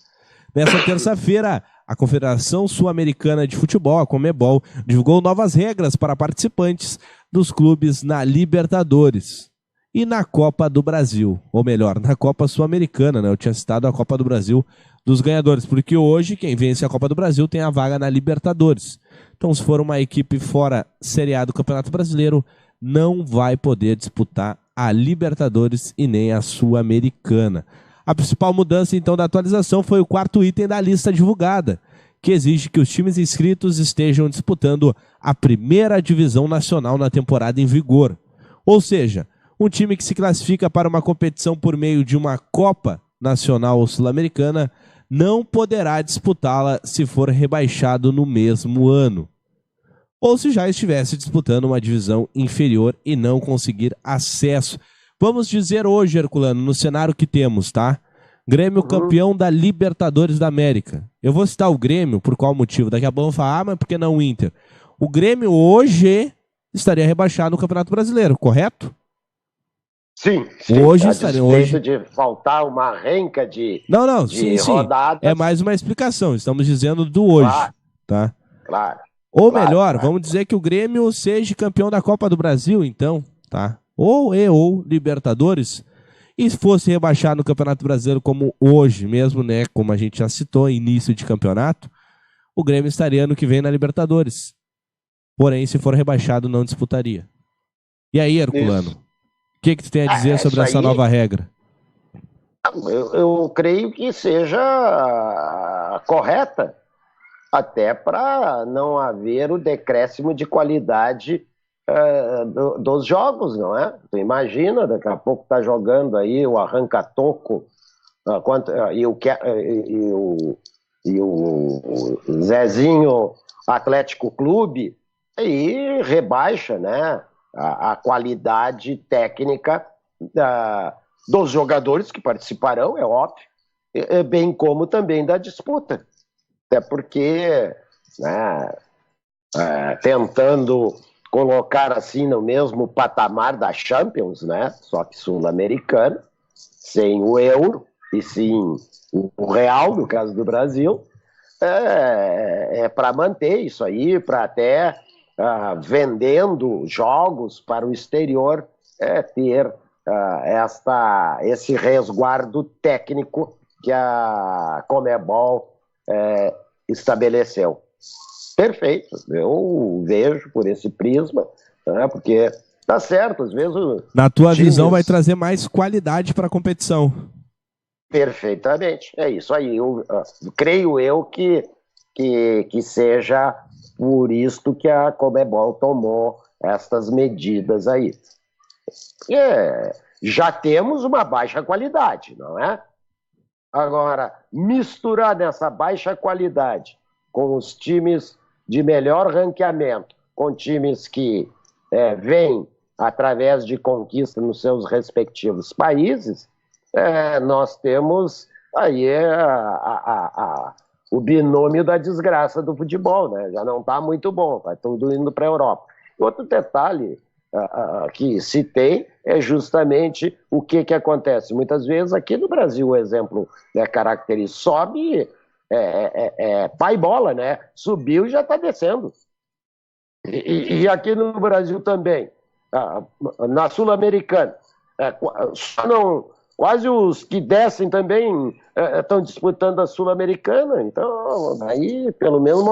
Nessa terça-feira, a Confederação Sul-Americana de Futebol, a Conmebol, divulgou novas regras para participantes dos clubes na Libertadores e na Copa do Brasil. Ou melhor, na Copa Sul-Americana, né? Eu tinha citado a Copa do Brasil dos ganhadores, porque hoje quem vence a Copa do Brasil tem a vaga na Libertadores. Então, se for uma equipe fora Série A do Campeonato Brasileiro, não vai poder disputar a Libertadores e nem a Sul-Americana. A principal mudança, então, da atualização foi o quarto item da lista divulgada, que exige que os times inscritos estejam disputando a primeira divisão nacional na temporada em vigor. Ou seja, um time que se classifica para uma competição por meio de uma Copa Nacional ou Sul-Americana não poderá disputá-la se for rebaixado no mesmo ano, ou se já estivesse disputando uma divisão inferior e não conseguir acesso. Vamos dizer hoje, Herculano, no cenário que temos, tá? Grêmio campeão da Libertadores da América. Eu vou citar o Grêmio, por qual motivo? Daqui a pouco eu vou falar, mas por que não o Inter? O Grêmio hoje estaria rebaixado no Campeonato Brasileiro, correto?
Sim.
Hoje estaria hoje
de faltar uma renca de
sim.
rodadas.
É mais uma explicação, estamos dizendo do hoje,
claro,
tá?
Claro.
Ou melhor, vamos dizer que o Grêmio seja campeão da Copa do Brasil, então, tá? Ou Libertadores, e fosse rebaixado no Campeonato Brasileiro como hoje mesmo, né, como a gente já citou, início de campeonato, o Grêmio estaria ano que vem na Libertadores. Porém, se for rebaixado, não disputaria. E aí, Herculano, o que tu tem a dizer sobre essa nova regra?
Eu creio que seja correta, até para não haver o decréscimo de qualidade dos jogos, não é? Tu imagina, daqui a pouco tá jogando aí o arranca-toco e o Zezinho Atlético Clube, e rebaixa, né, a qualidade técnica dos jogadores que participarão, é óbvio, bem como também da disputa. Até porque, né, tentando colocar assim no mesmo patamar da Champions, né? Só que sul-americana, sem o euro, e sim o real, no caso do Brasil, para manter isso aí, para até vendendo jogos para o exterior, ter esse resguardo técnico que a Conmebol estabeleceu. Perfeito, eu vejo por esse prisma, né, porque tá certo, às vezes...
Na tua visão vai trazer mais qualidade para a competição.
Perfeitamente, é isso aí. Creio eu que seja por isto que a Conmebol tomou estas medidas aí. Já temos uma baixa qualidade, não é? Agora, misturar nessa baixa qualidade com os times de melhor ranqueamento, com times que vêm através de conquista nos seus respectivos países, nós temos aí o binômio da desgraça do futebol, né? Já não está muito bom, vai tudo indo para a Europa. Outro detalhe que se tem é justamente o que acontece. Muitas vezes aqui no Brasil o exemplo característico sobe, pai bola, né? Subiu e já está descendo. E aqui no Brasil também, na Sul-Americana, quase os que descem também estão disputando a Sul-Americana, então aí pelo menos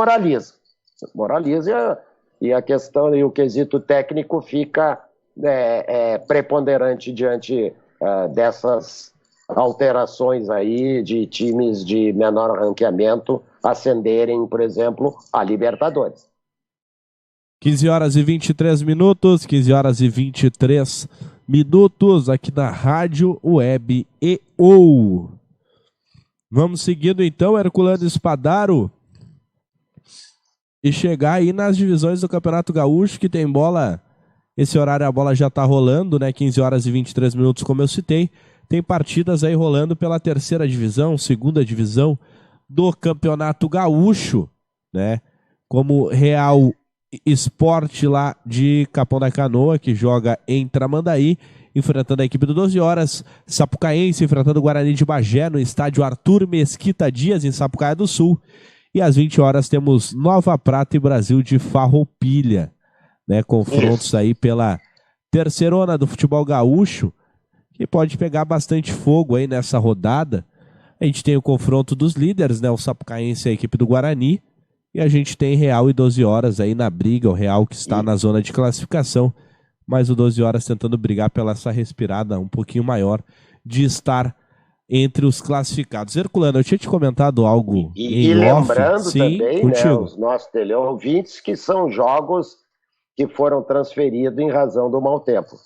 moraliza e a questão e o quesito técnico fica preponderante diante dessas alterações aí de times de menor ranqueamento ascenderem, por exemplo, a Libertadores.
15 horas e 23 minutos, 15 horas e 23 minutos aqui na Rádio Web EO. Vamos seguindo então, Herculano Spadaro, e chegar aí nas divisões do Campeonato Gaúcho, que tem bola, esse horário a bola já tá rolando, né, 15 horas e 23 minutos, como eu citei, tem partidas aí rolando pela terceira divisão, segunda divisão do Campeonato Gaúcho, né, como Real Esporte lá de Capão da Canoa, que joga em Tramandaí, enfrentando a equipe do 12 horas, Sapucaense enfrentando o Guarani de Bagé no estádio Arthur Mesquita Dias, em Sapucaia do Sul. E às 20 horas temos Nova Prata e Brasil de Farroupilha, né? Confrontos aí pela terceirona do futebol gaúcho, que pode pegar bastante fogo aí nessa rodada. A gente tem o confronto dos líderes, né? O Sapucaense e a equipe do Guarani. E a gente tem Real e 12 horas aí na briga, o Real que está na zona de classificação, mas o 12 horas tentando brigar pela essa respirada um pouquinho maior de estar entre os classificados. Herculano, eu tinha te comentado algo
e
em off.
Lembrando
Sim,
também, né, os nossos teleouvintes, que são jogos que foram transferidos em razão do mau tempo.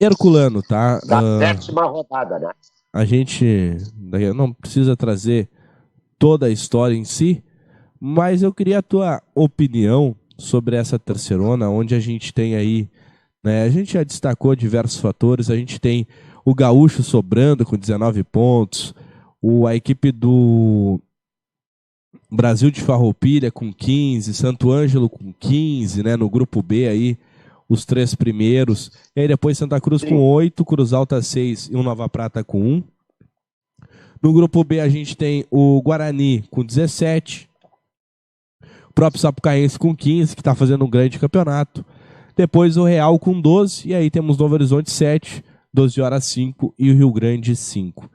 Herculano, tá?
Da 7ª rodada, né?
A gente não precisa trazer toda a história em si, mas eu queria a tua opinião sobre essa terceirona, onde a gente tem aí, né, a gente já destacou diversos fatores, a gente tem o Gaúcho sobrando com 19 pontos, a equipe do Brasil de Farroupilha com 15, Santo Ângelo com 15, né, no grupo B aí, os 3 primeiros, e aí depois Santa Cruz com 8, Cruz Alta 6 e o Nova Prata com 1. No grupo B a gente tem o Guarani com 17, o próprio Sapucaense com 15, que está fazendo um grande campeonato. Depois o Real com 12, e aí temos Novo Horizonte 7, 12 horas 5 e o Rio Grande 5.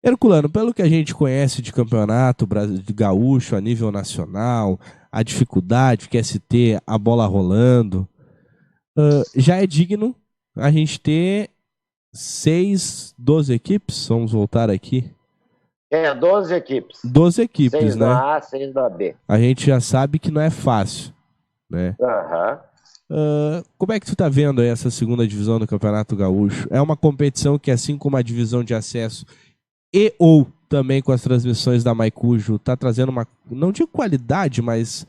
Herculano, pelo que a gente conhece de campeonato de gaúcho a nível nacional, a dificuldade que é se ter a bola rolando, já é digno a gente ter 12 equipes? Vamos voltar aqui.
12 equipes.
12 equipes,
6
né?
6 da A, 6 da B.
A gente já sabe que não é fácil, né? Como é que tu tá vendo aí essa segunda divisão do Campeonato Gaúcho? É uma competição que, assim como a divisão de acesso e ou também com as transmissões da Maicujo, tá trazendo uma, não digo qualidade, mas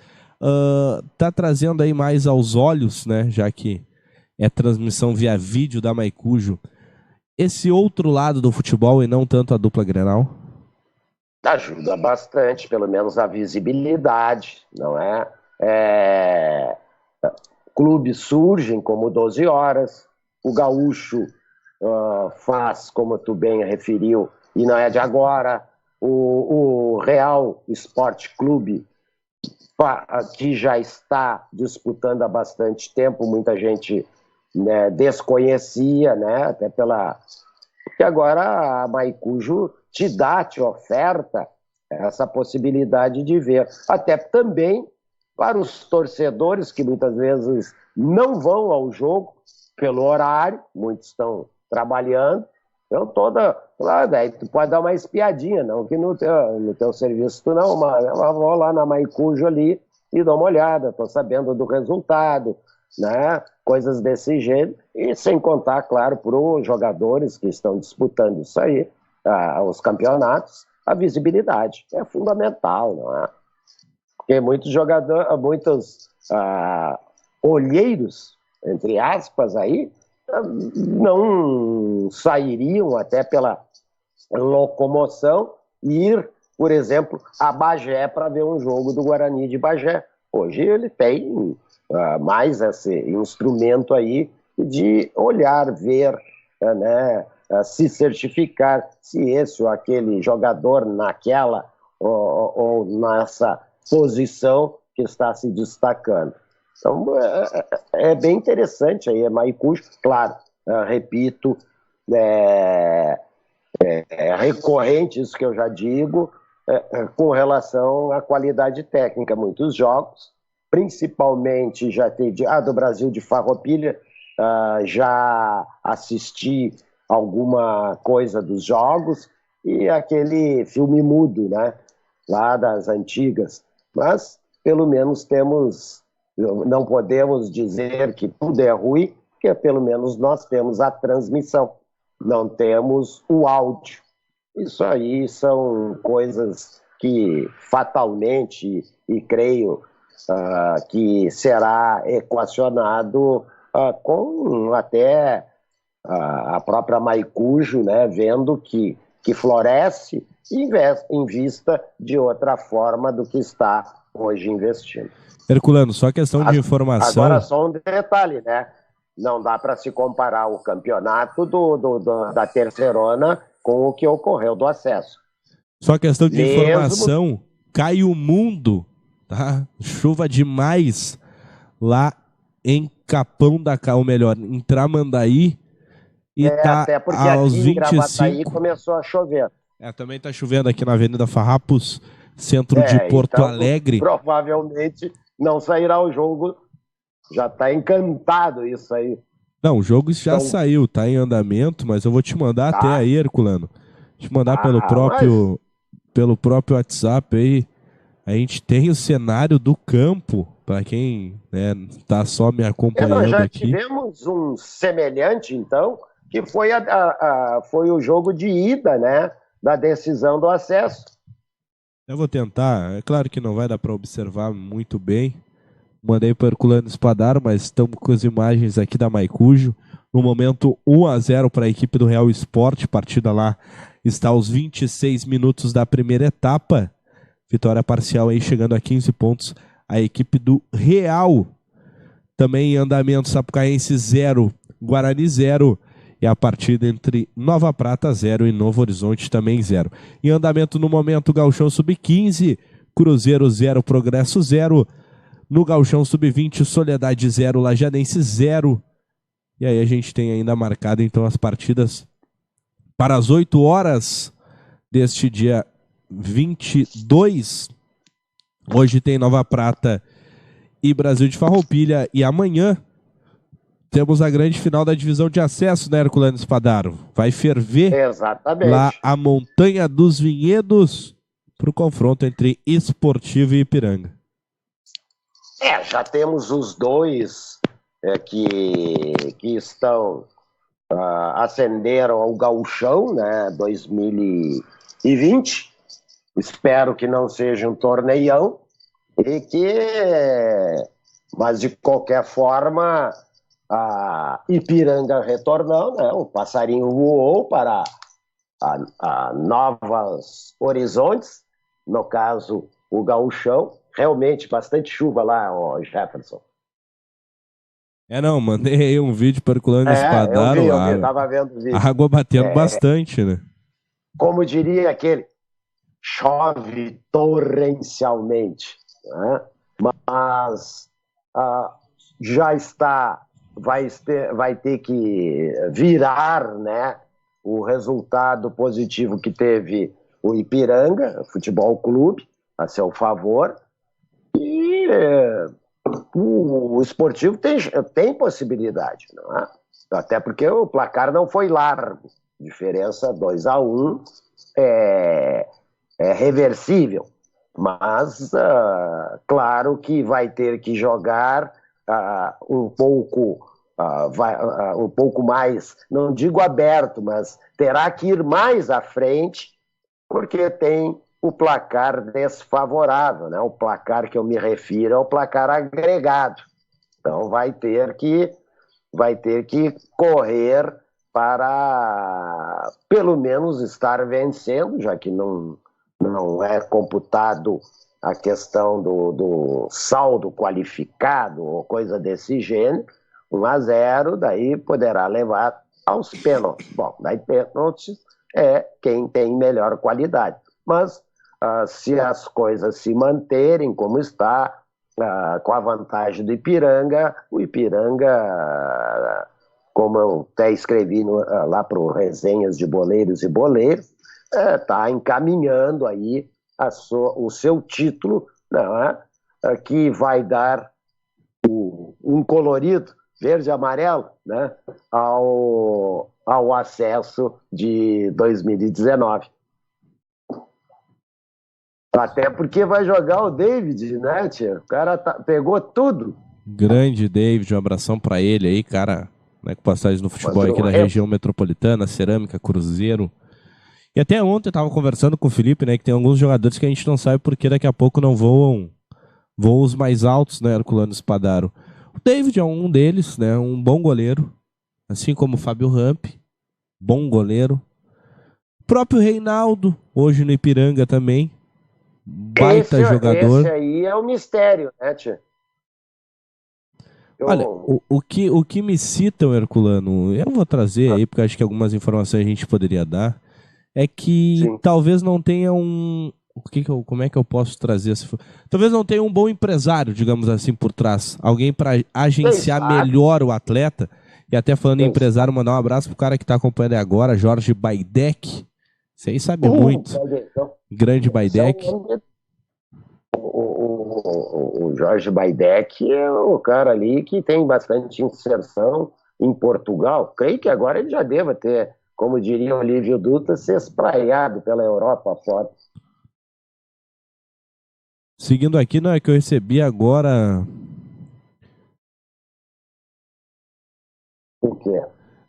tá trazendo aí mais aos olhos, né? Já que é transmissão via vídeo da Maicujo, esse outro lado do futebol e não tanto a dupla Grenal?
Ajuda bastante, pelo menos a visibilidade, não é? Clubes surgem como 12 horas, o Gaúcho faz, como tu bem referiu, e não é de agora. O Real Esporte Clube, que já está disputando há bastante tempo, muita gente, né, desconhecia, né, até porque agora a Maicujo te oferta essa possibilidade de ver, até também para os torcedores que muitas vezes não vão ao jogo pelo horário, muitos estão trabalhando, então daí tu pode dar uma espiadinha, não que no teu serviço tu não, mas eu vou lá na Maicujo ali e dou uma olhada, estou sabendo do resultado, né? Coisas desse jeito, e sem contar, claro, para os jogadores que estão disputando isso aí, os campeonatos, a visibilidade é fundamental, não é? Porque muitos jogadores, olheiros, entre aspas, aí, não sairiam até pela locomoção ir, por exemplo, a Bagé para ver um jogo do Guarani de Bagé. Hoje ele tem mais esse instrumento aí de olhar, ver, né, se certificar se esse ou aquele jogador naquela ou nessa posição que está se destacando. Então, é bem interessante aí, Maicujo, claro, repito, é recorrente isso que eu já digo, com relação à qualidade técnica. Muitos jogos, principalmente já teve do Brasil de Farroupilha, já assisti alguma coisa dos jogos e aquele filme mudo, né, lá das antigas, mas pelo menos não podemos dizer que tudo é ruim, porque pelo menos nós temos a transmissão, não temos o áudio. Isso aí são coisas que fatalmente, e creio que será equacionado com até a própria Maicujo, né, vendo que floresce em vista de outra forma do que está hoje investindo.
Herculano, só questão de informação.
Agora só um detalhe, né? Não dá para se comparar o campeonato da Terceirona com o que ocorreu do acesso.
Só questão de informação, cai o mundo, tá? Chuva demais lá em Capão da ou melhor, em Tramandaí. E tá
até porque
aos
aqui
25...
em Gravataí começou a chover.
Também tá chovendo aqui na Avenida Farrapos, centro de Porto
então,
Alegre.
Provavelmente não sairá o jogo. Já tá encantado isso aí.
Não, o jogo já saiu, tá em andamento, mas eu vou te mandar até aí, Herculano. Te mandar pelo próprio WhatsApp aí. A gente tem o cenário do campo, para quem, né, tá só me acompanhando
nós já
aqui.
Tivemos um semelhante, então, que foi, foi o jogo de ida, né, da decisão do acesso.
Eu vou tentar, é claro que não vai dar para observar muito bem. Mandei para o Herculano Espadaro, mas estamos com as imagens aqui da Maicujo. No momento 1-0 para a equipe do Real Esporte. Partida lá está aos 26 minutos da primeira etapa. Vitória parcial aí chegando a 15 pontos. A equipe do Real. Também em andamento, Sapucaense 0, Guarani 0. E a partida entre Nova Prata 0 e Novo Horizonte também 0. Em andamento no momento, Gauchão Sub-15, Cruzeiro 0, Progresso 0. No Gauchão Sub-20, Soledade 0, Lajadense 0. E aí a gente tem ainda marcado então as partidas para as 8 horas deste dia 22. Hoje tem Nova Prata e Brasil de Farroupilha. E amanhã temos a grande final da divisão de acesso, né, Herculano Espadaro? Vai ferver lá a Montanha dos Vinhedos para o confronto entre Esportivo e Ipiranga.
Já temos os dois que estão ascenderam ao gauchão, né, 2020. Espero que não seja um torneião mas de qualquer forma a Ipiranga retornou, né? O passarinho voou para novos horizontes, no caso o gauchão. Realmente bastante chuva lá, Jefferson.
Não, mandei aí um vídeo para o Herculano Espadaro.
Eu tava vendo o vídeo.
A água batendo bastante, né?
como diria aquele, chove torrencialmente, né? Mas já está, vai ter que virar, né, o resultado positivo que teve o Ipiranga Futebol Clube a seu favor, e o Esportivo tem possibilidade, não é? Até porque o placar não foi largo, diferença 2-1 é reversível, mas claro que vai ter que jogar um pouco mais, não digo aberto, mas terá que ir mais à frente, porque tem o placar desfavorável, né? O placar que eu me refiro é o placar agregado. Então vai ter que correr para pelo menos estar vencendo, já que não é computado a questão do saldo qualificado ou coisa desse gênero. 1-0, daí poderá levar aos pênaltis. Bom, daí pênaltis é quem tem melhor qualidade. Mas se as coisas se manterem como está, com a vantagem do Ipiranga, o Ipiranga, como eu até escrevi lá para o Resenhas de Boleiros e Boleiros, está encaminhando aí o seu título, não é? Que vai dar um colorido verde e amarelo, né, ao acesso de 2019. Até porque vai jogar o David, né, tia? O cara pegou tudo.
Grande David, um abração pra ele aí, cara, né, com passagem no futebol aqui da região metropolitana, Cerâmica, Cruzeiro. E até ontem eu tava conversando com o Felipe, né, que tem alguns jogadores que a gente não sabe porque daqui a pouco não voam voos mais altos, né, Herculano Spadaro. O David é um deles, né, um bom goleiro, assim como o Fábio Ramp, bom goleiro. O próprio Reinaldo, hoje no Ipiranga também, baita jogador.
Esse aí é o mistério, né, tia?
Olha, o que me citam, Herculano, eu vou trazer aí, porque acho que algumas informações a gente poderia dar, é que
Sim.
talvez não tenha como é que eu posso trazer essa... Talvez não tenha um bom empresário, digamos assim, por trás. Alguém para agenciar melhor o atleta. E até falando em empresário, mandar um abraço pro cara que tá acompanhando agora, Jorge Baidec. Você aí sabe muito. Grande Baidec.
O Jorge Baidec é o cara ali que tem bastante inserção em Portugal. Creio que agora ele já deva ter, como diria o Olívio Dutra, se espraiado pela Europa fora.
Seguindo aqui, não é que eu recebi agora...
O quê?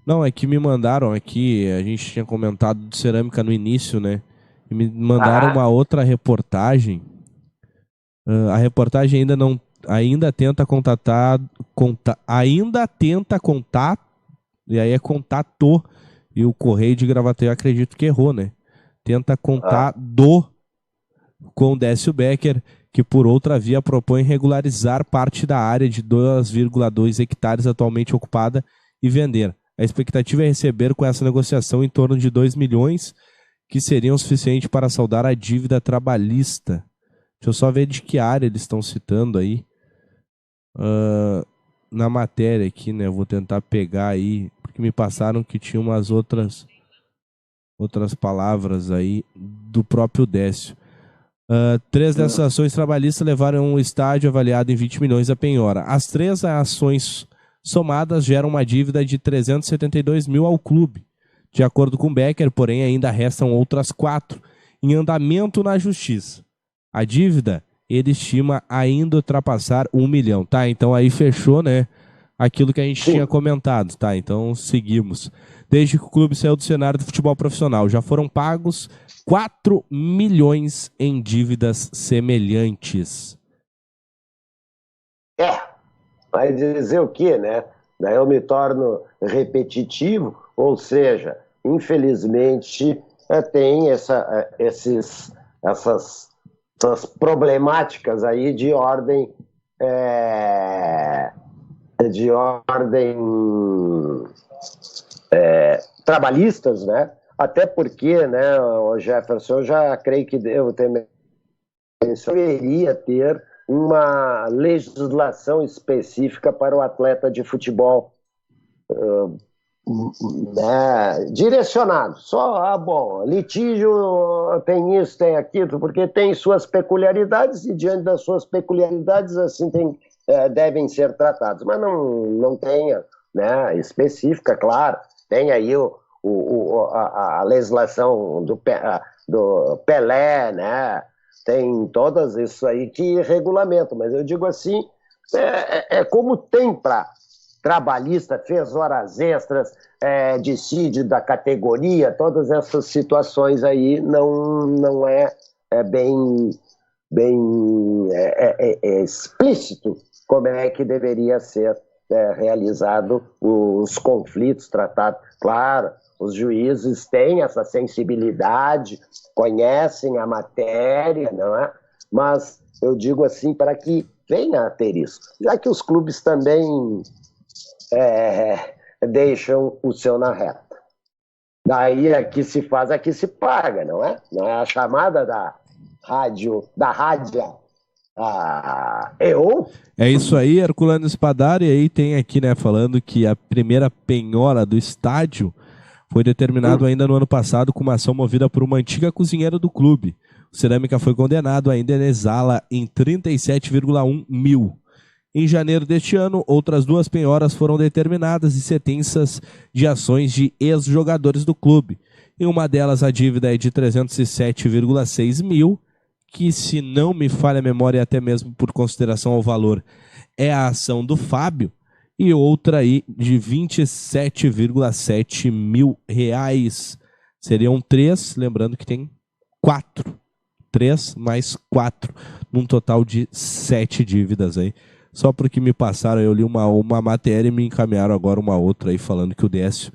Não, é que me mandaram aqui, a gente tinha comentado de cerâmica no início, né? E me mandaram uma outra reportagem. A reportagem ainda tenta contatar, e aí é contatou, e o Correio de Gravataí eu acredito que errou, né? Tenta contar com o Décio Becker, que por outra via propõe regularizar parte da área de 2,2 hectares atualmente ocupada e vender. A expectativa é receber com essa negociação em torno de 2 milhões, que seriam suficientes para saldar a dívida trabalhista. Deixa eu só ver de que área eles estão citando aí. Na matéria aqui, né? Eu vou tentar pegar aí, porque me passaram que tinha umas outras palavras aí do próprio Décio. 3 dessas ações trabalhistas levaram o estádio avaliado em 20 milhões a penhora. As 3 ações somadas geram uma dívida de 372 mil ao clube. De acordo com Becker, porém, ainda restam outras 4 em andamento na justiça. A dívida, ele estima ainda ultrapassar 1 milhão. Tá, então aí fechou, né, aquilo que a gente tinha comentado. Tá, então seguimos. Desde que o clube saiu do cenário do futebol profissional, já foram pagos 4 milhões em dívidas semelhantes.
Vai dizer o quê, né? Daí eu me torno repetitivo, ou seja, infelizmente tem essas problemáticas aí de ordem trabalhistas, né? Até porque, né, o Jefferson, eu já creio que devo ter deveria ter uma legislação específica para o atleta de futebol, né, direcionado. Só, bom, litígio tem isso, tem aquilo, porque tem suas peculiaridades e diante das suas peculiaridades, assim, devem ser tratados. Mas não tenha, né, específica, claro. Tem aí a legislação do Pelé, né? Tem todas isso aí que regulamentam, mas eu digo assim, como tem para trabalhista, fez horas extras, dissídio da categoria, todas essas situações aí não é bem explícito como é que deveria ser realizado os conflitos tratados. Claro, os juízes têm essa sensibilidade, conhecem a matéria, não é? Mas eu digo assim, para que venha a ter isso, já que os clubes também deixam o seu na reta. Daí aqui se faz, aqui se paga, não é? Não é a chamada da rádio EO?
É isso aí, Herculano Spadari, e aí tem aqui, né, falando que a primeira penhora do estádio foi determinado ainda no ano passado com uma ação movida por uma antiga cozinheira do clube. O Cerâmica foi condenado a indenizá-la em 37,1 mil. Em janeiro deste ano, outras 2 penhoras foram determinadas e sentenças de ações de ex-jogadores do clube. Em uma delas, a dívida é de 307,6 mil, que, se não me falha a memória, até mesmo por consideração ao valor, é a ação do Fábio, e outra aí de 27,7 mil reais. Seriam 3, lembrando que tem 4. 3 mais 4, num total de 7 dívidas aí. Só porque me passaram, eu li uma matéria e me encaminharam agora uma outra aí, falando que o Décio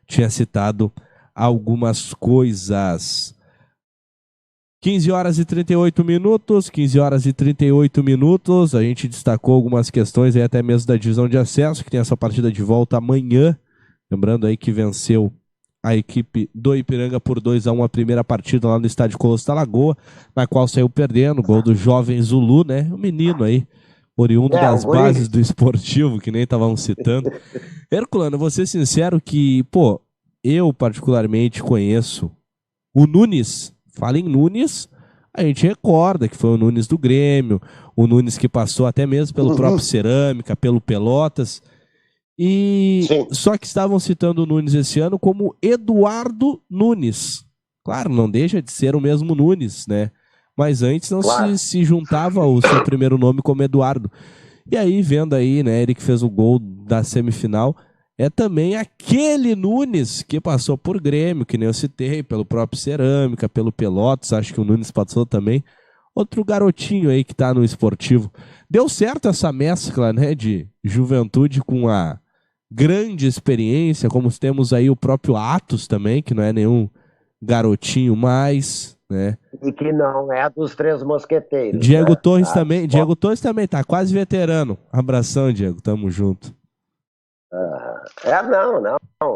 tinha citado algumas coisas. 15 horas e 38 minutos, 15 horas e 38 minutos, a gente destacou algumas questões aí até mesmo da divisão de acesso, que tem essa partida de volta amanhã, lembrando aí que venceu a equipe do Ipiranga por 2-1 a primeira partida lá no estádio Colosso da Lagoa, na qual saiu perdendo, gol do jovem Zulu, né, o menino aí, oriundo das bases do esportivo, que nem estavam citando. Herculano, vou ser sincero que, eu particularmente conheço o Nunes. Fala em Nunes, a gente recorda que foi o Nunes do Grêmio, o Nunes que passou até mesmo pelo próprio Cerâmica, pelo Pelotas, e só que estavam citando o Nunes esse ano como Eduardo Nunes. Claro, não deixa de ser o mesmo Nunes, né? Mas antes não se juntava o seu primeiro nome como Eduardo. E aí, vendo aí, né, ele que fez o gol da semifinal, é também aquele Nunes que passou por Grêmio, que nem eu citei, pelo próprio Cerâmica, pelo Pelotas, acho que o Nunes passou também. Outro garotinho aí que tá no esportivo. Deu certo essa mescla, né, de juventude com a grande experiência, como temos aí o próprio Atos também, que não é nenhum garotinho mais, né?
E que não é dos Três Mosqueteiros.
Diego,
né?
Torres também, Diego Torres também tá quase veterano. Abração, Diego, tamo junto.
Não.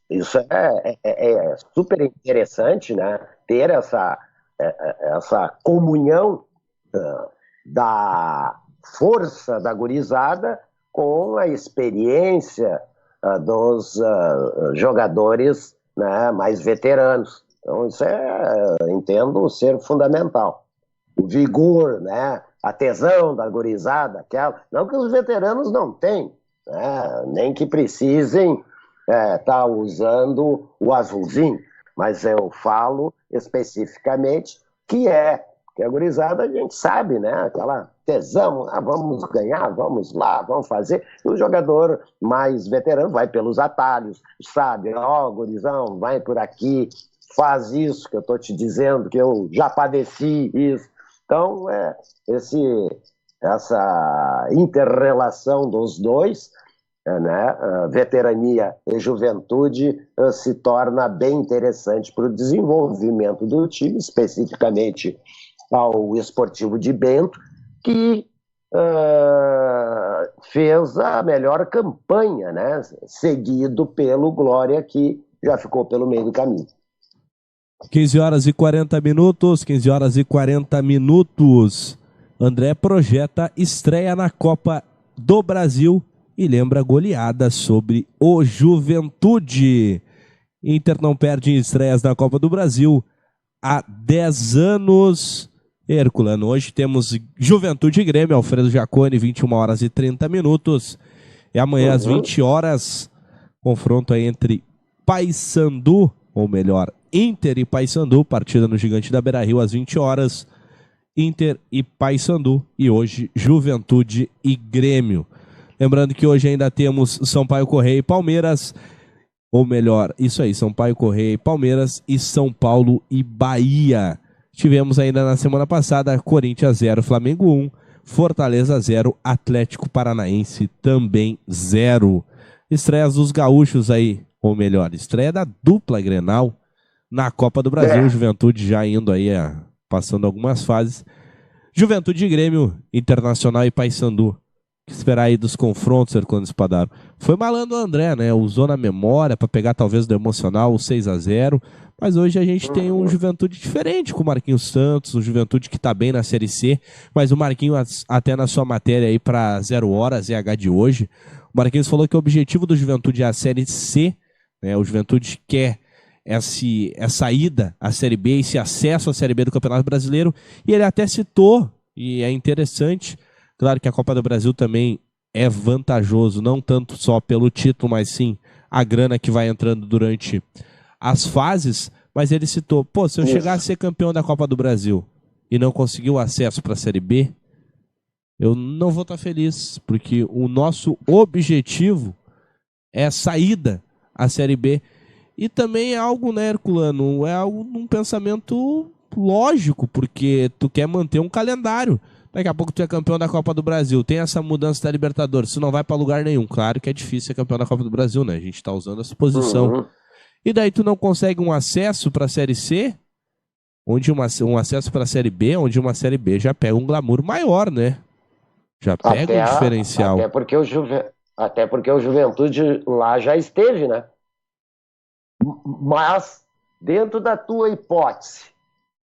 Isso é super interessante, né? Ter essa comunhão da força da gurizada com a experiência dos jogadores, né, mais veteranos. Então isso entendo ser fundamental. O vigor, né? A tesão da gurizada, não que os veteranos não têm, né? Nem que precisem estar usando o azulzinho, mas eu falo especificamente que a gurizada a gente sabe, né? Aquela tesão, vamos ganhar, vamos lá, vamos fazer. E o jogador mais veterano vai pelos atalhos, sabe? Gurizão, vai por aqui, faz isso que eu estou te dizendo, que eu já padeci isso. Então, essa inter-relação dos dois, né, veterania e juventude, se torna bem interessante para o desenvolvimento do time, especificamente ao Esportivo de Bento, que fez a melhor campanha, né, seguido pelo Glória, que já ficou pelo meio do caminho.
15 horas e 40 minutos, 15 horas e 40 minutos. André projeta estreia na Copa do Brasil e lembra goleada sobre o Juventude. Inter não perde estreias na Copa do Brasil há 10 anos. Herculano, hoje temos Juventude e Grêmio, Alfredo Jaconi, 21 horas e 30 minutos. E amanhã às 20 horas, confronto aí entre Paysandu, ou melhor, Inter e Paysandu, partida no Gigante da Beira-Rio às 20 horas. Inter e Paysandu, e hoje Juventude e Grêmio. Lembrando que hoje ainda temos Sampaio Correia e Palmeiras, ou melhor, isso aí, Sampaio Correia e Palmeiras, e São Paulo e Bahia. Tivemos ainda na semana passada Corinthians 0, Flamengo 1, Fortaleza 0, Atlético Paranaense também 0. Estreias dos gaúchos aí, ou melhor, estreia da dupla Grenal na Copa do Brasil. Juventude já indo aí, passando algumas fases. Juventude e Grêmio, Internacional e Paysandu. O que esperar aí dos confrontos, Herculano Espadaro? Foi malandro o André, né? Usou na memória para pegar talvez do emocional o 6-0. Mas hoje a gente tem um Juventude diferente com o Marquinhos Santos, um Juventude que tá bem na Série C, mas o Marquinhos, até na sua matéria aí para 0 Hora, ZH de hoje, o Marquinhos falou que o objetivo do Juventude é a Série C, né? O Juventude quer essa ida à Série B, esse acesso à Série B do Campeonato Brasileiro, e ele até citou, e é interessante, claro que a Copa do Brasil também é vantajoso, não tanto só pelo título, mas sim a grana que vai entrando durante as fases, mas ele citou, se eu chegar a ser campeão da Copa do Brasil e não conseguir o acesso para a Série B, eu não vou estar feliz, porque o nosso objetivo é a saída à Série B. E também é algo, né, Herculano, é algo num pensamento lógico, porque tu quer manter um calendário. Daqui a pouco tu é campeão da Copa do Brasil, tem essa mudança da Libertadores, tu não vai para lugar nenhum. Claro que é difícil ser campeão da Copa do Brasil, né? A gente tá usando essa posição. E daí tu não consegue um acesso para a Série C, onde um acesso para a Série B, onde uma Série B já pega um glamour maior, né? Já pega um diferencial.
Até porque o Juventude lá já esteve, né? Mas, dentro da tua hipótese,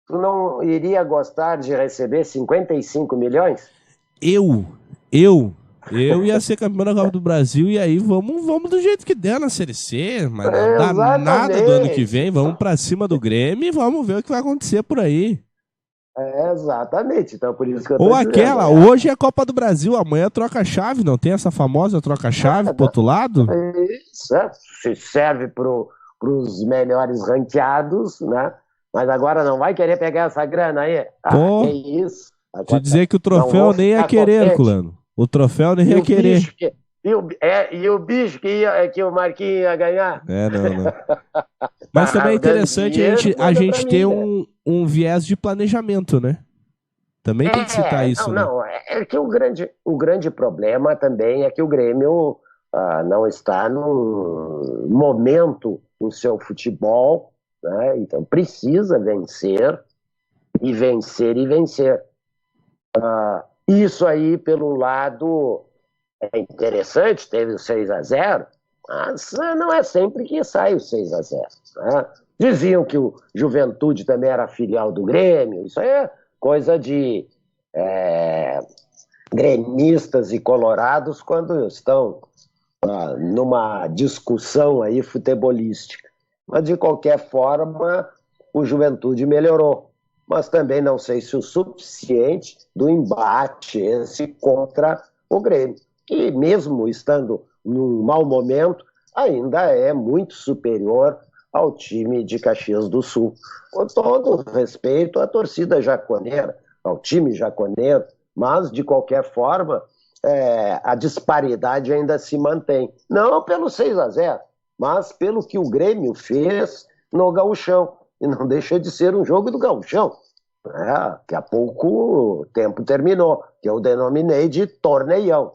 tu não iria gostar de receber 55 milhões?
Eu ia ser campeão da Copa do Brasil e aí vamos do jeito que der na Série C, mas não dá nada do ano que vem, vamos pra cima do Grêmio e vamos ver o que vai acontecer por aí.
Exatamente, então por isso que eu tô
Ou aquela, hoje é a Copa do Brasil, amanhã troca-chave, não tem essa famosa troca-chave pro outro lado?
Isso, se serve pros melhores ranqueados, né? Mas agora não vai querer pegar essa grana aí? Que isso? Agora,
te dizer que o troféu nem ia querer, Herculano. O troféu nem ia querer.
E o bicho que o Marquinhos ia ganhar?
Não. Mas também é interessante a gente ter um viés de planejamento, né? Também tem que citar isso.
Não, é que o grande problema também é que o Grêmio não está num momento no seu futebol, né? Então precisa vencer e vencer e vencer. Isso aí, pelo lado, é interessante, teve o 6-0, mas não é sempre que sai o 6-0. Né? Diziam que o Juventude também era filial do Grêmio, isso aí é coisa de gremistas e colorados quando estão numa discussão aí futebolística. Mas, de qualquer forma, o Juventude melhorou. Mas também não sei se o suficiente do embate esse contra o Grêmio, que mesmo estando num mau momento, ainda é muito superior ao time de Caxias do Sul. Com todo respeito à torcida jaconeira, ao time jaconeiro, mas, de qualquer forma, a disparidade ainda se mantém. Não pelo 6-0, mas pelo que o Grêmio fez no Gauchão. E não deixa de ser um jogo do Gauchão. Daqui a pouco o tempo terminou, que eu denominei de torneião.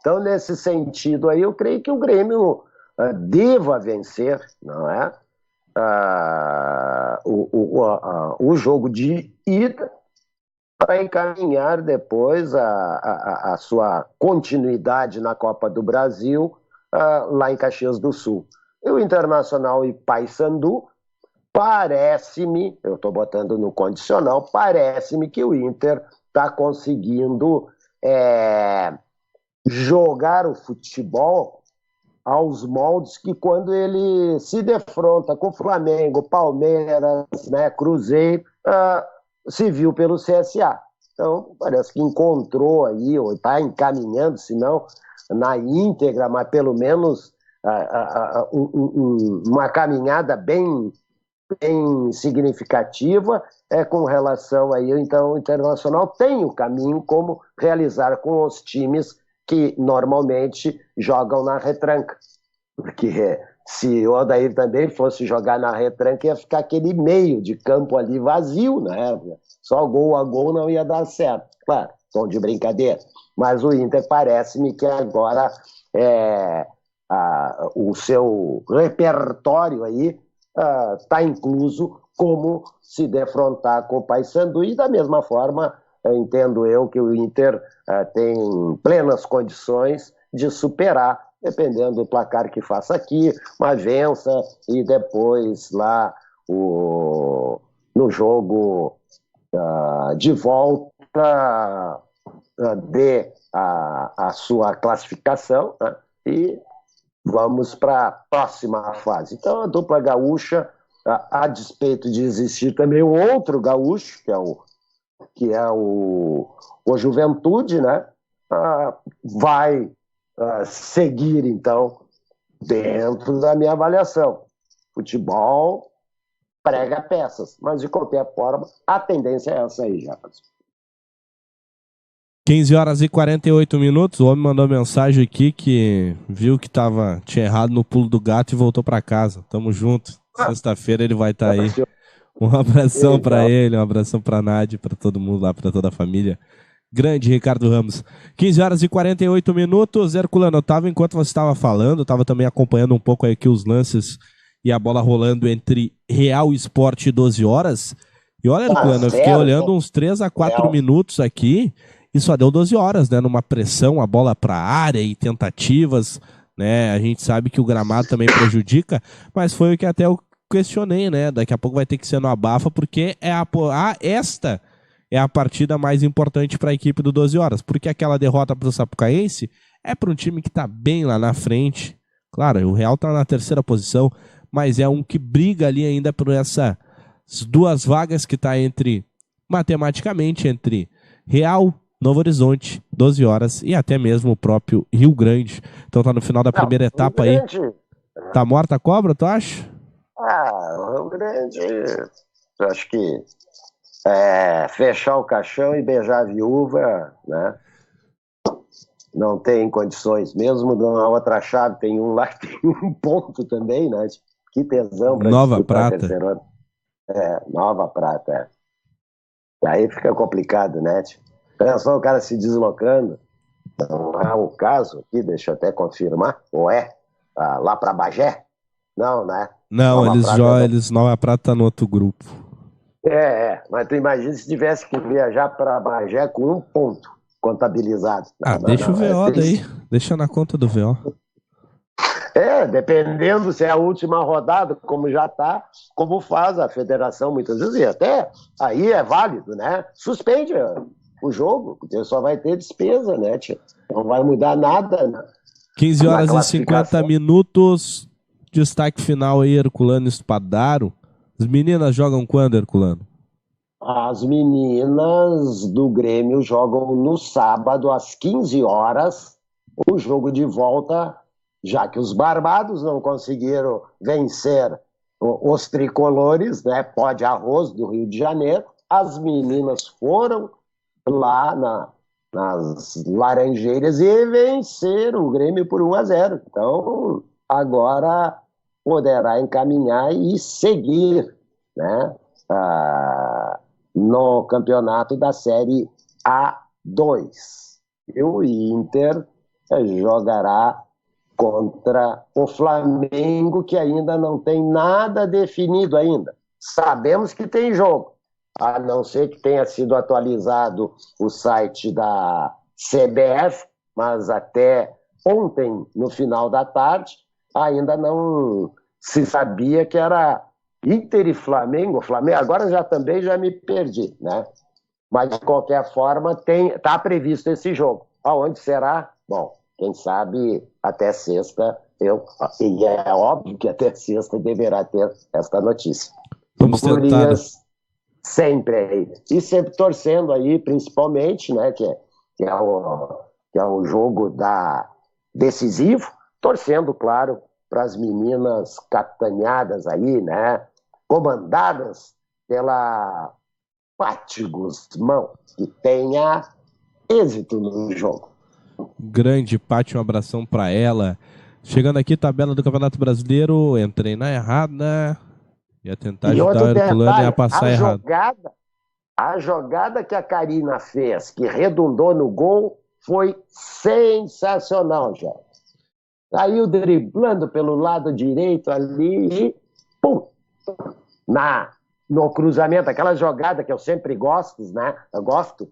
Então, nesse sentido aí, eu creio que o Grêmio deva vencer, não é? O jogo de ida para encaminhar depois a sua continuidade na Copa do Brasil lá em Caxias do Sul. o Internacional e Paysandu, parece-me, eu estou botando no condicional, parece-me que o Inter está conseguindo jogar o futebol aos moldes que quando ele se defronta com Flamengo, Palmeiras, né, Cruzeiro, se viu pelo CSA. Então, parece que encontrou aí, ou está encaminhando, se não na íntegra, mas pelo menos uma caminhada bem significativa com relação aí, então o Internacional tem o caminho como realizar com os times que normalmente jogam na retranca, porque se o Odair também fosse jogar na retranca ia ficar aquele meio de campo ali vazio, né? Só gol a gol não ia dar certo, claro, tom de brincadeira, mas o Inter parece-me que agora o seu repertório aí está incluso como se defrontar com o Paysandu, e da mesma forma entendo eu que o Inter tem plenas condições de superar, dependendo do placar que faça aqui, mas vença e depois lá no jogo de volta dê a sua classificação, né? E vamos para a próxima fase. Então, a dupla gaúcha, a despeito de existir também um outro gaúcho, que é o Juventude, né? Vai seguir, então, dentro da minha avaliação. Futebol prega peças, mas, de qualquer forma, a tendência é essa aí, Jefferson.
15 horas e 48 minutos, o homem mandou mensagem aqui que viu que tinha errado no pulo do gato e voltou pra casa. Tamo junto. Sexta-feira ele vai estar aí. Um abração pra ele, um abração pra Nádia, pra todo mundo lá, pra toda a família. Grande Ricardo Ramos. 15 horas e 48 minutos. Herculano, eu tava, enquanto você estava falando, eu tava também acompanhando um pouco aí aqui os lances e a bola rolando entre Real e Sport 12 horas. E olha, Herculano, eu fiquei olhando uns 3 a 4 minutos aqui. E só deu 12 horas, né? Numa pressão, a bola para a área e tentativas, né? A gente sabe que o gramado também prejudica, mas foi o que até eu questionei, né? Daqui a pouco vai ter que ser no abafa, porque esta é a partida mais importante para a equipe do 12 horas. Porque aquela derrota para o Sapucaense é para um time que está bem lá na frente. Claro, o Real está na 3ª posição, mas é um que briga ali ainda por essas 2 vagas que está matematicamente, entre Real, Novo Horizonte, 12 horas e até mesmo o próprio Rio Grande. Então tá no final da primeira etapa aí. Tá morta a cobra, tu acha?
O Rio Grande, eu acho que fechar o caixão e beijar a viúva, né? Não tem condições. Mesmo na outra chave tem um lá que tem um ponto também, né? Que tesão pra
Nova Prata.
Nova Prata, Aí fica complicado, né? Pensou o cara se deslocando. Não é o caso aqui, deixa eu até confirmar. Ou lá para Bagé? Não, né?
Não, eles Nova Prata tá no outro grupo.
Mas tu imagina se tivesse que viajar para Bagé com 1 ponto contabilizado.
Deixa o VO daí. Deixa na conta do VO.
Dependendo se é a última rodada, como já está, como faz a federação muitas vezes, e até aí é válido, né? Suspende o jogo, porque só vai ter despesa, né, tia? Não vai mudar nada, né?
15 horas e 50 minutos. Destaque final aí, Herculano Espadaro. As meninas jogam quando, Herculano?
As meninas do Grêmio jogam no sábado, às 15 horas, o jogo de volta, já que os barbados não conseguiram vencer os tricolores, né, pó de arroz do Rio de Janeiro, as meninas foram lá nas Laranjeiras e venceram o Grêmio por 1-0. Então, agora poderá encaminhar e seguir, né, no campeonato da Série A2. E o Inter jogará contra o Flamengo, que ainda não tem nada definido ainda. Sabemos que tem jogo, a não ser que tenha sido atualizado o site da CBF, mas até ontem, no final da tarde, ainda não se sabia que era Inter e Flamengo. Flamengo agora já me perdi, né? Mas, de qualquer forma, está previsto esse jogo. Aonde será? Bom, quem sabe até sexta, e é óbvio que até sexta deverá ter esta notícia.
Vamos tentar.
Sempre aí. E sempre torcendo aí, principalmente, né, que é o jogo decisivo, torcendo, claro, para as meninas capitaneadas aí, né, comandadas pela Paty Guzmão, que tenha êxito no jogo.
Grande Paty, um abração para ela. Chegando aqui, tabela do Campeonato Brasileiro, entrei na errada. Ia tentar ajudar o Herculano a passar errado.
A jogada que a Karina fez, que redundou no gol, foi sensacional, já. Saiu driblando pelo lado direito ali e pum! No cruzamento, aquela jogada que eu sempre gosto, né? Eu gosto.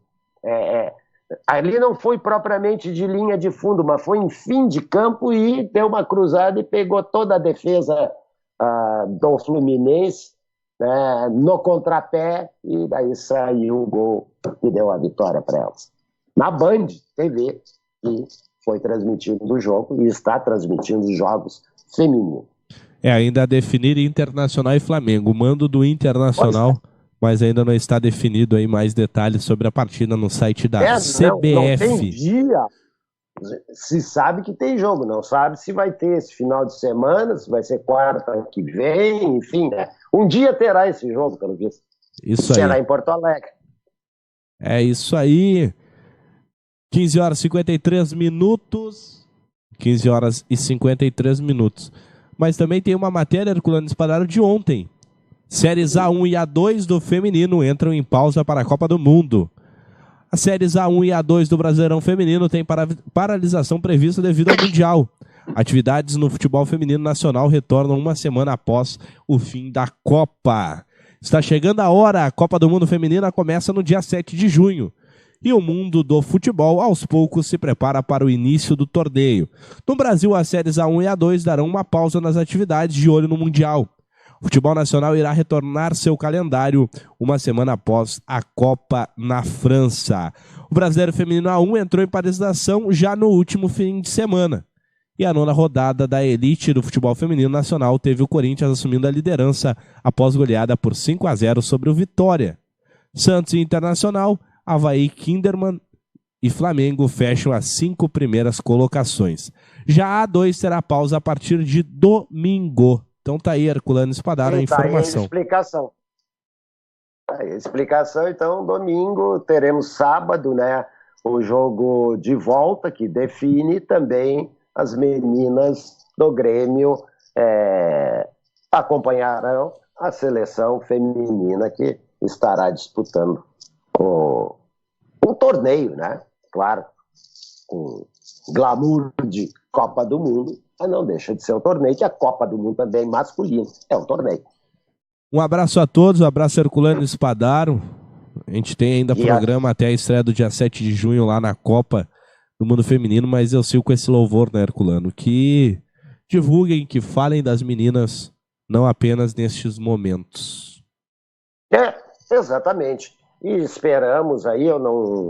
Ali não foi propriamente de linha de fundo, mas foi em fim de campo e deu uma cruzada e pegou toda a defesa do Fluminense, né, no contrapé, e daí saiu o gol que deu a vitória para elas. Na Band TV, que foi transmitindo o jogo e está transmitindo os jogos femininos.
Ainda a definir Internacional e Flamengo. O mando do Internacional, mas ainda não está definido aí mais detalhes sobre a partida no site da CBF.
Não tem dia. Se sabe que tem jogo, não sabe se vai ter esse final de semana, se vai ser quarta que vem, enfim, né? Um dia terá esse jogo, pelo visto.
Isso
será
aí.
Em Porto Alegre.
É isso aí. 15 horas e 53 minutos. 15 horas e 53 minutos. Mas também tem uma matéria, Herculano, disparado de ontem. Séries A1 e A2 do feminino entram em pausa para a Copa do Mundo. As séries A1 e A2 do Brasileirão Feminino têm paralisação prevista devido ao Mundial. Atividades no futebol feminino nacional retornam uma semana após o fim da Copa. Está chegando a hora, a Copa do Mundo Feminina começa no dia 7 de junho. E o mundo do futebol, aos poucos, se prepara para o início do torneio. No Brasil, as séries A1 e A2 darão uma pausa nas atividades de olho no Mundial. O futebol nacional irá retornar seu calendário uma semana após a Copa na França. O Brasileiro Feminino A1 entrou em paralisação já no último fim de semana. E a 9ª rodada da elite do futebol feminino nacional teve o Corinthians assumindo a liderança após goleada por 5-0 sobre o Vitória. Santos e Internacional, Avaí, Kinderman e Flamengo fecham as 5 primeiras colocações. Já a A2 terá pausa a partir de domingo. Então tá aí, Herculano Spadaro, a informação.
Explicação, então, domingo teremos sábado, né, o jogo de volta, que define também as meninas do Grêmio acompanharão a seleção feminina que estará disputando um torneio, né, claro, com glamour de Copa do Mundo, mas não deixa de ser um torneio, que a Copa do Mundo também masculina é um torneio.
Um abraço a todos, um abraço Herculano Spadaro. A gente tem ainda programa até a estreia do dia 7 de junho lá na Copa do Mundo Feminino, mas eu sigo com esse louvor, né, Herculano? Que divulguem, que falem das meninas, não apenas nestes momentos.
Exatamente. E esperamos aí, eu não,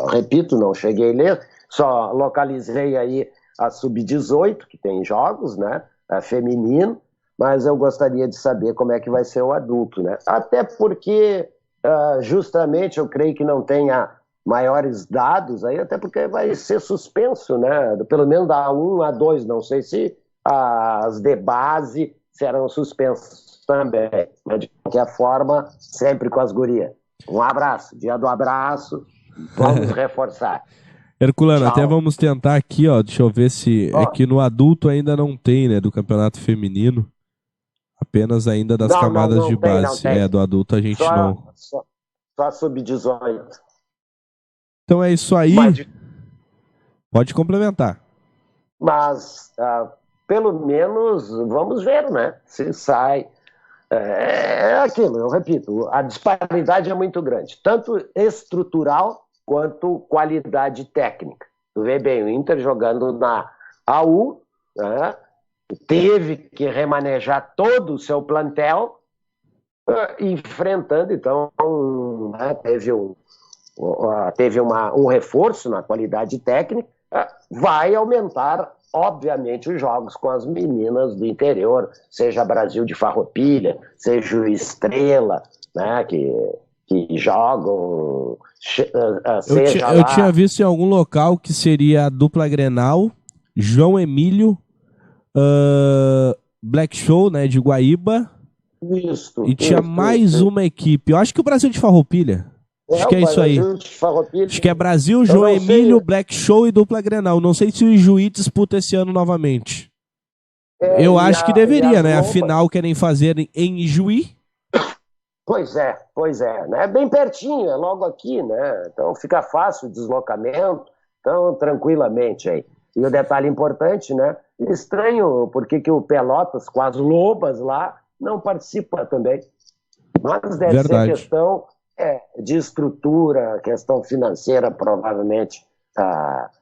repito, não cheguei a ler, só localizei aí a Sub-18, que tem jogos, né, feminino, mas eu gostaria de saber como é que vai ser o adulto, né? Até porque, justamente, eu creio que não tenha maiores dados aí, até porque vai ser suspenso, né? Pelo menos da A1, A2, não sei se as de base serão suspensas também. Mas, de qualquer forma, sempre com as gurias. Um abraço, dia do abraço, vamos reforçar.
Herculano,
Tchau.
até vamos tentar aqui, ó, deixa eu ver se é que no adulto ainda não tem, né, do campeonato feminino, apenas ainda das camadas de base. Do adulto a gente não.
Só Sub-18.
Então é isso aí. Pode complementar.
Mas, pelo menos, vamos ver, né, se sai. É aquilo, eu repito, a disparidade é muito grande, tanto estrutural quanto qualidade técnica. Tu vê bem, o Inter jogando na A1 né? Teve que remanejar todo o seu plantel, enfrentando, então, né, teve um reforço na qualidade técnica, vai aumentar, obviamente, os jogos com as meninas do interior, seja Brasil de Farroupilha, seja o Estrela, né, que jogam,
eu tinha visto em algum local que seria a dupla Grenal, João Emílio, Black Show, né, de Guaíba, e tinha mais uma equipe, eu acho que o Brasil de Farroupilha. Acho que é isso aí. Acho que é Brasil, João Emílio, Black Show e dupla Grenal. Não sei se o Ijuí disputa esse ano novamente. Eu acho que deveria, né? Afinal, querem fazer em Ijuí.
Pois é, né? É bem pertinho, é logo aqui, né? Então fica fácil o deslocamento, então tranquilamente aí. E o detalhe importante, né? Estranho porque que o Pelotas, com as Lobas lá, não participa também. Mas deve ser questão de estrutura, questão financeira, provavelmente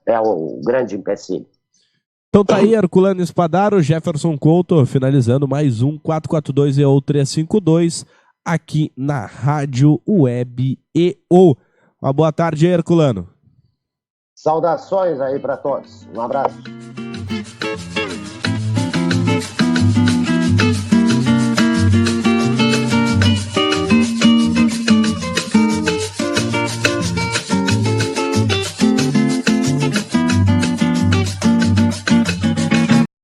é o grande empecilho.
Então tá aí, Herculano Espadaro, Jefferson Couto, finalizando mais um 442 EO 352 aqui na Rádio Web EO. Uma boa tarde, Herculano.
Saudações aí para todos. Um abraço.